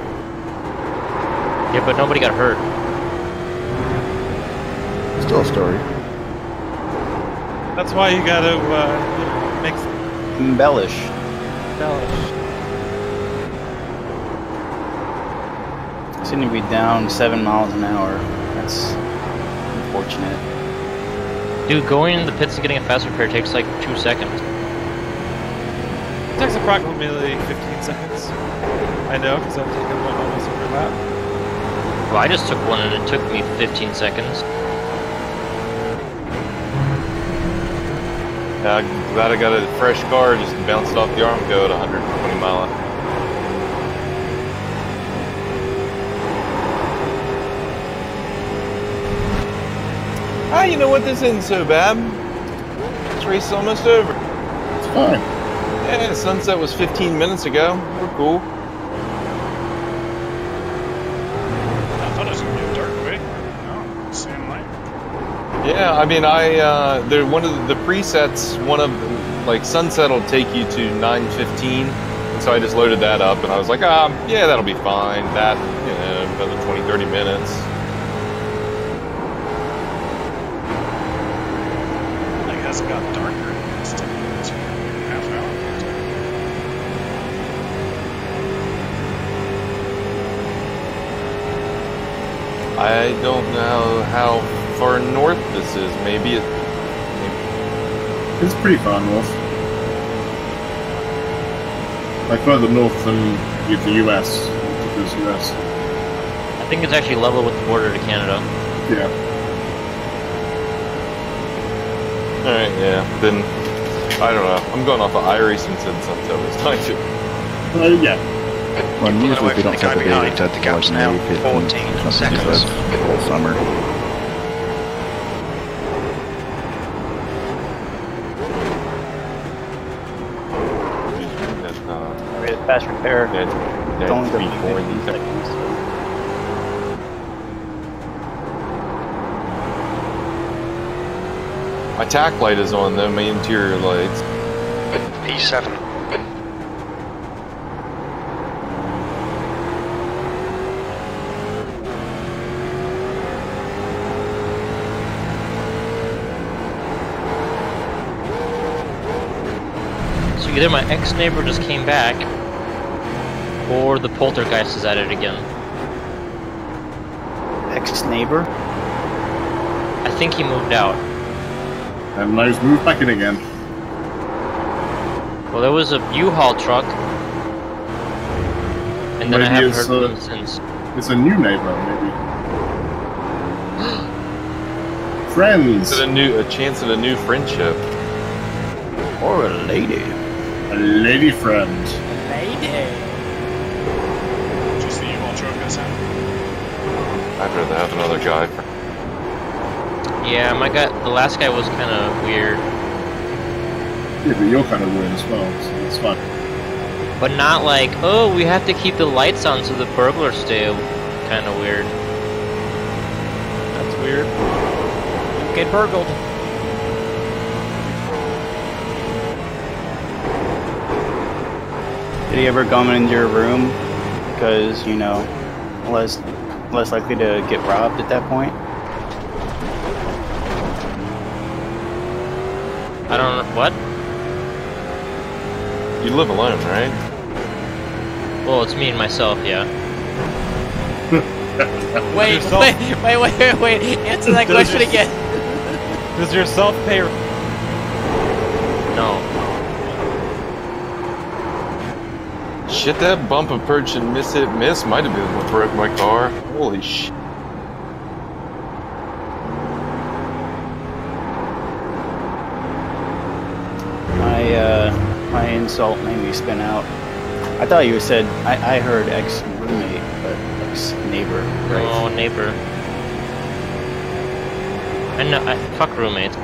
S4: Yeah, but nobody got hurt.
S7: Still a story.
S5: That's why you gotta make
S2: Embellish. seem to be down 7 miles an hour. That's unfortunate.
S4: Dude, going in the pits and getting a fast repair takes like 2 seconds.
S5: It takes approximately 15 seconds. I know, because I've taken one almost every lap.
S4: Well, I just took one and it took me 15 seconds.
S1: Glad I got a fresh car, just bounced off the arm go at 120 mile an hour. Ah, you know what? This isn't so bad. This race is almost over.
S3: It's fine.
S1: Yeah, sunset was 15 minutes ago. We're cool.
S6: I thought it was going to be a dark way. No, same light.
S1: Yeah, I mean, they're one of the presets. One of like sunset will take you to 9:15, and so I just loaded that up, and I was like, yeah, that'll be fine. That, another 20-30 minutes.
S6: Like, it hasn't got darker in the last 10 minutes. Half an hour.
S1: I don't know how far north this is. Maybe
S3: It's pretty far north. Like further north than the US. The US.
S4: I think it's actually level with the border to Canada.
S3: Yeah.
S1: Alright, yeah. Then, I don't know. I'm going off of iRacing since Sunset was time to.
S3: Yeah.
S7: Well,
S11: Pulling
S7: usually
S11: away
S7: we
S11: from
S7: don't
S11: the guy
S7: have the
S11: behind.
S7: data
S11: The gap's
S7: like
S11: now
S7: maybe
S11: 14
S7: something
S11: seconds.
S7: just all summer.
S2: Fast repair.
S1: That's
S2: only the
S1: before
S2: 15
S1: these.
S2: seconds.
S1: My tack light is on though, my interior lights.
S11: P7.
S4: So either my ex-neighbor just came back, or the poltergeist is at it again.
S2: Ex-neighbor?
S4: I think he moved out.
S3: And now he's moved back in again.
S4: Well, there was a U-Haul truck, and then I
S3: Maybe
S4: haven't
S3: it's,
S4: heard from him since.
S3: It's a new neighbor, maybe. Friends!
S1: Is it a chance at a new friendship?
S2: Or a lady.
S3: A lady friend.
S8: Lady.
S6: Just the U-Haul truck that's out.
S1: I'd rather have another guy.
S4: Yeah, the last guy was kind of weird.
S3: Yeah, but you're kind of weird as well, so it's fine.
S4: But not like, oh, we have to keep the lights on so the burglars stay kind of weird.
S5: That's weird.
S8: Get burgled.
S2: Did he ever come into your room? Because, less likely to get robbed at that point?
S4: I don't know, what?
S1: You live alone, right?
S4: Well, it's me and myself, yeah.
S8: Wait, answer that question again.
S5: Does your self-pay...
S4: No.
S1: Shit, that bump approach and miss might have been what broke my car. Holy shit.
S2: My insult made me spin out. I thought you said, I heard ex-roommate, but ex-neighbor, right?
S4: Oh, neighbor. Fuck roommates.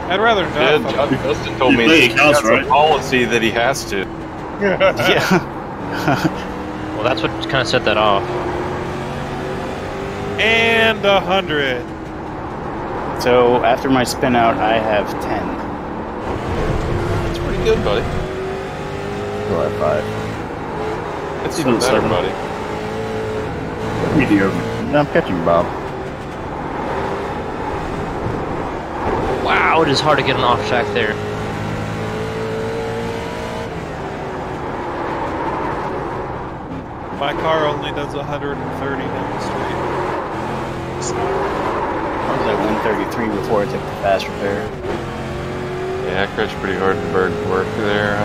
S5: I'd rather not.
S1: Yeah, Justin told me he has a policy that he has to.
S2: Yeah.
S4: Well, that's what kind of set that off.
S5: And 100.
S2: So after my spin out, I have 10.
S1: That's pretty good, buddy.
S7: Still at 5.
S1: That's even better, buddy.
S3: Mediocre.
S7: I'm catching Bob.
S4: Wow, it is hard to get an off track there.
S5: My car only does 130 down the street.
S2: I was at 133 before I took the fast repair.
S1: Yeah, I crashed pretty hard to work there. I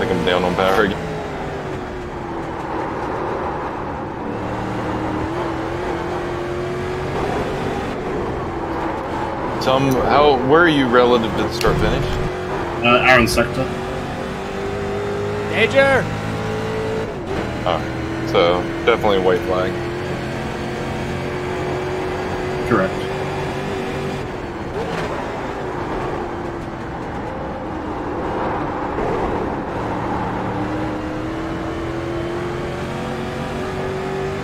S1: think I'm down on power again. Tom, where are you relative to the start finish?
S3: Aaron sector.
S8: Danger!
S1: Oh, so definitely a white flag.
S3: Correct.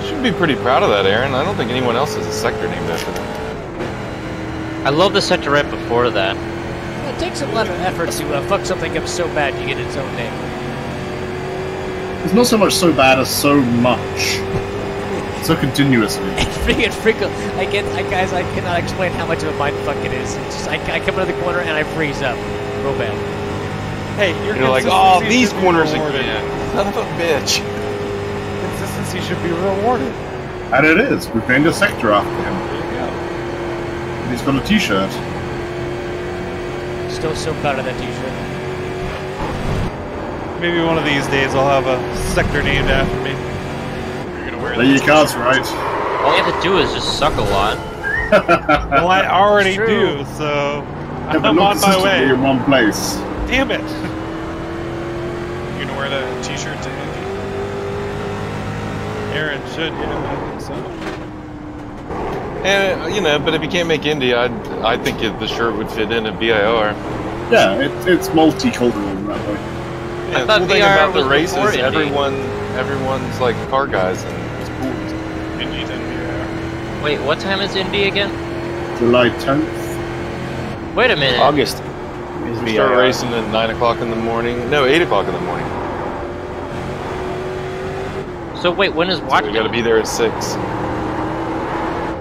S1: You should be pretty proud of that, Aaron. I don't think anyone else has a sector named after them.
S4: I love the sector right before that.
S8: It takes a lot of effort to fuck something up so bad you get its own name.
S3: It's not so much so bad as so much. So continuously.
S8: It's freaking guys, I cannot explain how much of a mindfuck it is. It's just, I come out of the corner and I freeze up. Real bad.
S5: Hey,
S1: you're like, oh, these corners again. Son of a bitch.
S5: Consistency should be rewarded.
S3: And it is. We've named a sector after him.
S5: There you go.
S3: And he's got a t-shirt.
S8: Still so proud of that t-shirt.
S5: Maybe one of these days I'll have a sector named after me.
S6: You're gonna wear
S3: There you go, right.
S4: All you have to do is just suck a lot.
S5: Well, I already do, so
S3: Yeah, but
S5: I'm
S3: not
S5: on my way.
S3: consistently in one place.
S5: Damn it!
S6: You're gonna wear the t-shirt to Indy?
S5: Aaron should, yeah, I think so.
S1: And, you know, but if you can't make Indy, I think the shirt would fit in a VIR.
S3: Yeah, it's multicultural in that way.
S1: Yeah,
S4: I
S1: the
S4: thought
S1: cool thing
S4: VIR
S1: about the
S4: was
S1: race
S4: before
S1: is
S4: Indy.
S1: everyone's like car guys, and it's cool.
S6: Indy then VIR.
S4: Wait, what time is Indy again?
S3: July 10th.
S4: Wait a minute.
S2: August.
S1: We start racing at 9 o'clock in the morning. No, 8 o'clock in the morning.
S4: So wait, when is
S1: So
S4: Watkins?
S1: we got to be there at 6.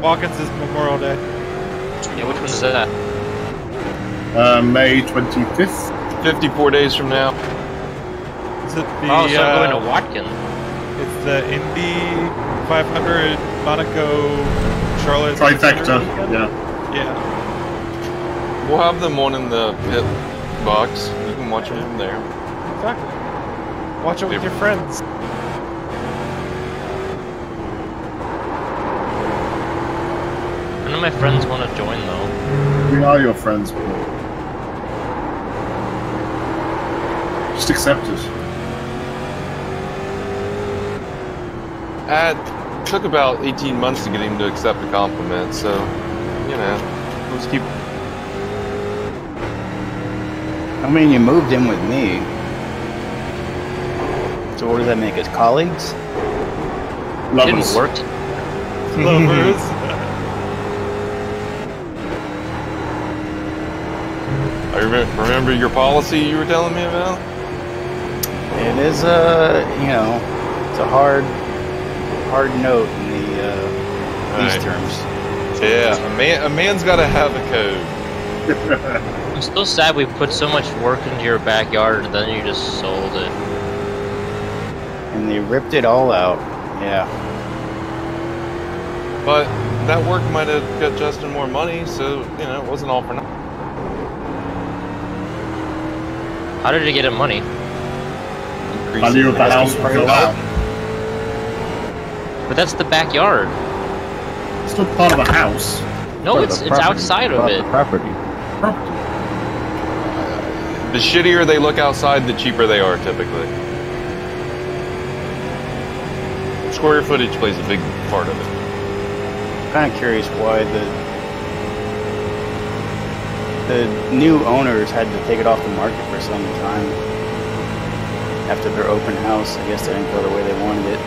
S5: Watkins is Memorial Day.
S4: Yeah, which one is that?
S3: May 25th.
S1: 54 days from now.
S5: Is it the,
S4: Oh, so I'm going to Watkins.
S5: It's the Indy 500 Monaco Charlotte
S3: Trifecta, yeah.
S5: Yeah.
S1: We'll have them on in the pit box. You can watch them from there.
S5: Exactly. Watch it with your friends.
S4: None of my friends want to join though.
S3: We are your friends, Paul. Just accept it.
S1: It took about 18 months to get him to accept the compliment, so, you know, let's keep...
S2: I mean, you moved in with me. So what does that make us? Colleagues?
S3: Lovers.
S4: Didn't work.
S5: Lovers.
S1: I remember your policy you were telling me about?
S2: It is you know, it's a hard note in these terms.
S1: Yeah, a man's got to have a code.
S4: I'm still sad we put so much work into your backyard and then you just sold it.
S2: And they ripped it all out. Yeah.
S1: But that work might have got Justin more money, so, you know, it wasn't all for nothing.
S4: How did you get him money?
S3: Value of the house will go up.
S4: But that's the backyard.
S3: It's still part of a house.
S4: No, it's outside of it.
S7: Property.
S1: The shittier they look outside, the cheaper they are, typically. Square footage plays a big part of it.
S2: I'm kind of curious why the new owners had to take it off the market for some time. After their open house, I guess they didn't go the way they wanted it.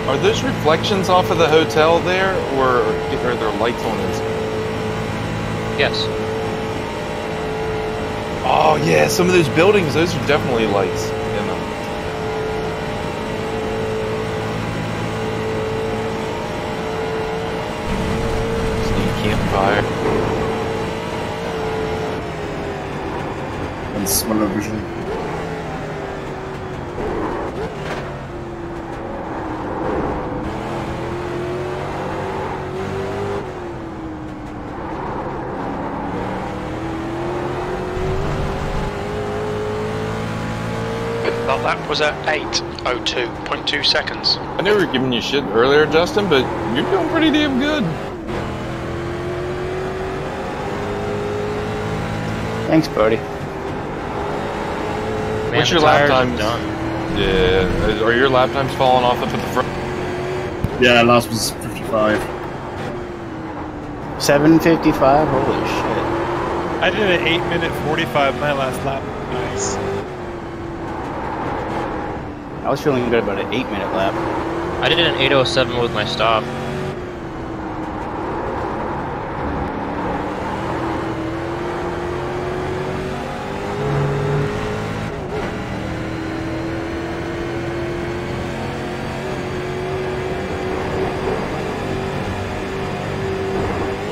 S1: Are those reflections off of the hotel there, or are there lights on inside?
S4: Yes.
S1: Oh yeah, some of those buildings, those are definitely lights in them. Steam campfire.
S3: And smell-o-vision.
S11: Lap was at 8:02.2 seconds.
S1: I knew we were giving you shit earlier, Justin, but you're doing pretty damn good.
S2: Thanks, buddy.
S4: Man,
S1: What's
S4: the
S1: your lap
S4: tires are
S1: times?
S4: done.
S1: Yeah, are your lap times falling off up at the front?
S3: Yeah, last was 55.
S2: 7:55. Holy shit!
S5: I did an 8-minute 45 my last lap.
S6: Nice.
S2: I was feeling good about an 8-minute lap.
S4: I did an 8:07 with my stop.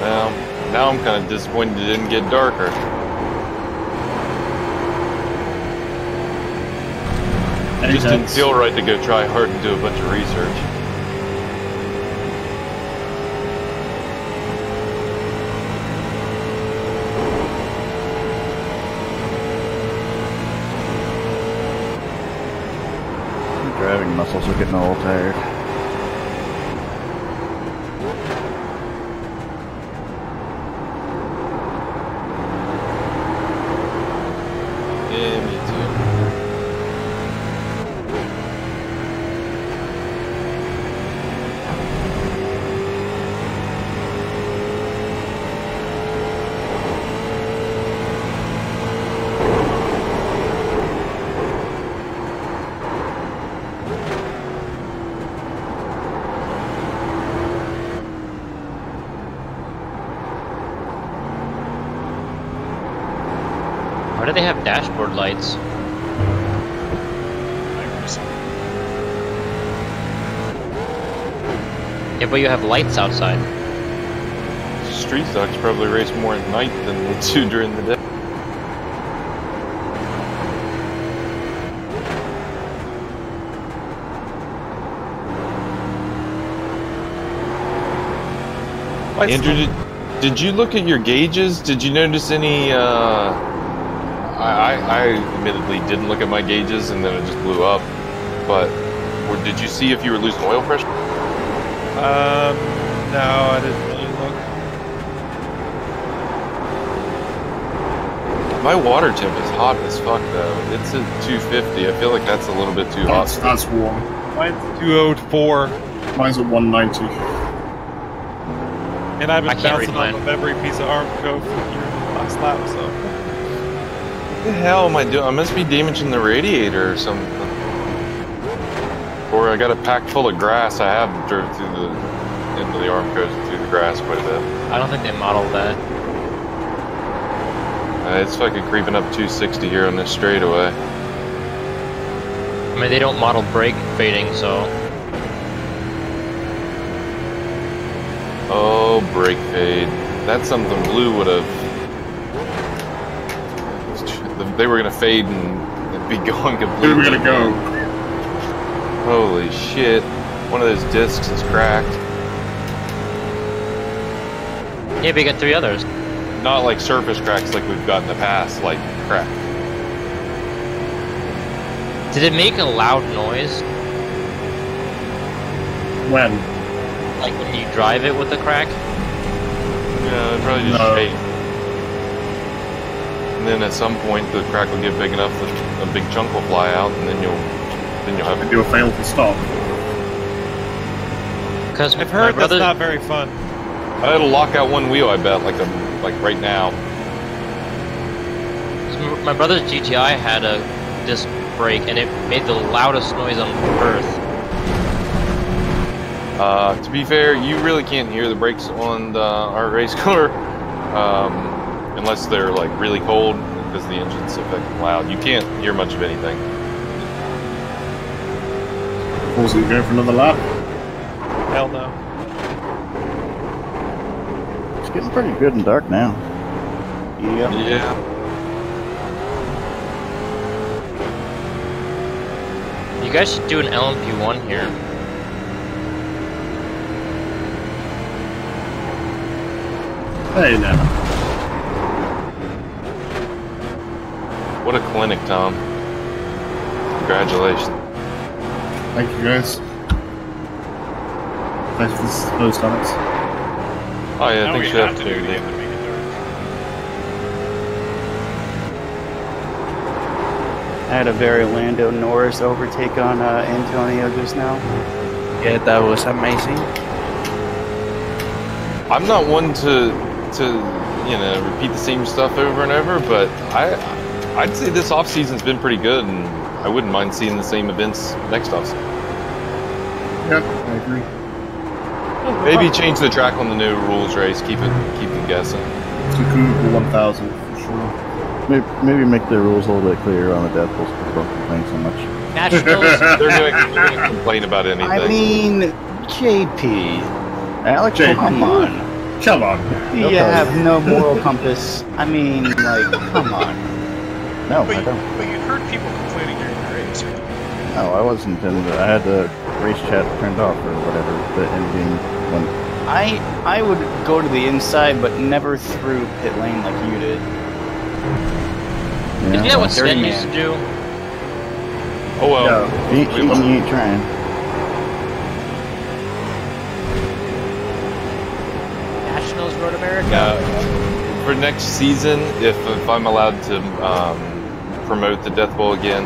S1: Well, now I'm kind of disappointed it didn't get darker. It just didn't feel right to go try hard and do a bunch of research.
S7: Driving muscles are getting a little tired.
S1: Yeah, me too.
S4: Why do they have dashboard lights? Yeah, but you have lights outside.
S1: Street stocks probably race more at night than they do during the day. Andrew, did you look at your gauges? Did you notice any, I admittedly didn't look at my gauges and then it just blew up, but did you see if you were losing oil pressure?
S5: No, I didn't really look.
S1: My water temp is hot as fuck though. It's at 250. I feel like that's a little bit too hot.
S3: That's warm.
S5: Mine's 204.
S3: Mine's at 190.
S5: And I've been
S4: I can't
S5: bouncing
S4: read
S5: off of every piece of Armco from your last lap, so.
S1: What the hell am I doing? I must be damaging the radiator or something. Or I got it packed full of grass. I have drove through into the Armco through the grass quite a bit.
S4: I don't think they modeled that.
S1: It's fucking creeping up 260 here on this straightaway.
S4: I mean, they don't model brake fading, so.
S1: Oh, brake fade. That's something Blue would have. They were gonna fade and be going completely.
S3: We were gonna go.
S1: Holy shit. One of those discs is cracked.
S4: Yeah, but you got 3 others.
S1: Not like surface cracks like we've got in the past, like cracked.
S4: Did it make a loud noise?
S3: When?
S4: Like when you drive it with the crack?
S1: Yeah, it probably just fade. And then at some point the crack will get big enough that a big chunk will fly out, and then you'll have
S3: to do a fail to stop.
S4: Because
S5: I've heard that's not very fun.
S1: I had to lock out one wheel, I bet, like right now.
S4: So my brother's GTI had a disc brake, and it made the loudest noise on earth.
S1: To be fair, you really can't hear the brakes on our race car unless they're like really cold because the engine's so fucking loud. You can't hear much of anything.
S3: Was it going for another lap?
S5: Hell no.
S7: It's getting pretty good and dark now.
S2: Yeah.
S1: Yeah.
S4: You guys should do an LMP1 here.
S3: Hey now.
S1: What a clinic, Tom. Congratulations.
S3: Thank you, guys. Thanks for this post on it.
S1: Oh yeah,
S6: No,
S1: thanks
S6: we
S1: for
S6: have to do it
S1: that.
S6: again to make it dark.
S2: I had a very Lando Norris overtake on Antonio just now.
S10: Yeah, that was amazing.
S1: I'm not one to repeat the same stuff over and over, but I'd say this off season's been pretty good, and I wouldn't mind seeing the same events next off season.
S3: Yep, I agree.
S1: Maybe change the track on the new rules race. Keep them guessing.
S3: Takuba 1000 for sure.
S7: Maybe make the rules a little bit clearer on the death pulse because don't complain so much.
S8: Nationals.
S1: They're gonna complain about anything.
S2: I mean, JP.
S7: Alex,
S3: JP.
S2: Come on.
S3: Come on.
S2: You have no moral compass. I mean, like, come on.
S7: No,
S6: But
S7: I
S6: you,
S7: don't.
S6: but you heard people complaining during the race.
S7: No, I wasn't intending to. I had the race chat turned off or whatever. The ending when.
S2: I would go to the inside, but never through pit lane like you did.
S4: Isn't that what
S2: Dirty
S4: Sven
S2: man.
S4: used to do?
S1: Oh well.
S3: Yeah.
S7: You ain't trying.
S8: Nationals Road America.
S1: For next season, if I'm allowed to promote the Death Bowl again,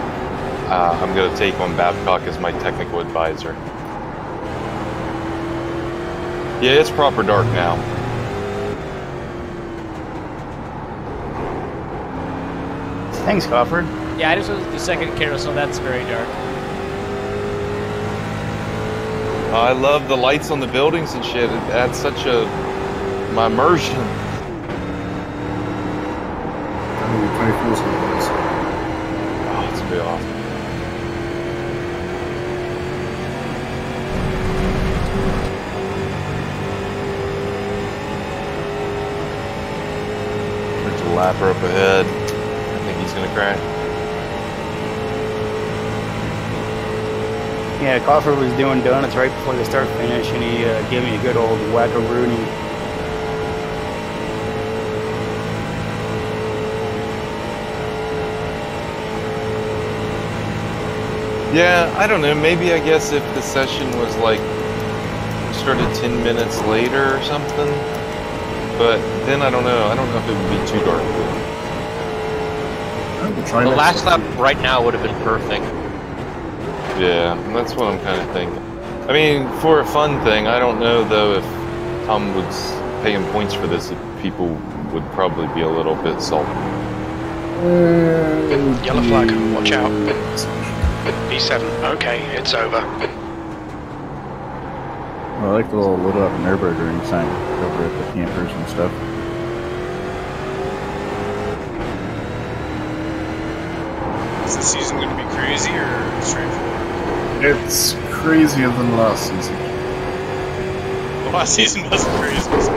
S1: I'm going to take on Babcock as my technical advisor. Yeah, it's proper dark now.
S2: Thanks, Crawford.
S8: Yeah, I just was the second carousel. That's very dark.
S1: I love the lights on the buildings and shit. It adds such my immersion.
S3: I know 24's going to be
S1: Oh, it's gonna be awesome. There's a lapper up ahead. I think he's gonna crash.
S2: Yeah, Crawford was doing donuts right before the start finish, and he gave me a good old whack-a-rooney.
S1: Yeah, I don't know. Maybe I guess if the session was like started 10 minutes later or something. But then I don't know. I don't know if it would be too dark.
S4: The last lap right now would have been perfect.
S1: Yeah, that's what I'm kind of thinking. I mean, for a fun thing, I don't know though if Tom would pay him points for this. If people would probably be a little bit salty.
S11: Yellow flag, watch out. B7, okay, it's over.
S7: Well, I like the little lit up Nürburgring sign over at the campers and stuff.
S6: Is this season going to be crazy or straightforward?
S3: It's crazier than last season.
S6: The last season wasn't crazy.
S1: Is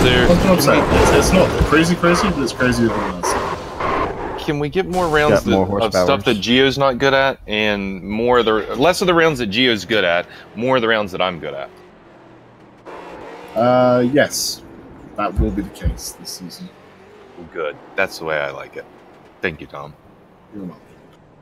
S1: there?
S3: That's what I'm saying. It's not crazy, but it's crazier than last season.
S1: Can we get more rounds of stuff that Geo's not good at, and more of the less of the rounds that Geo's good at, more of the rounds that I'm good at?
S3: Yes, that will be the case this season.
S1: Well, good. That's the way I like it. Thank you, Tom.
S3: You're welcome.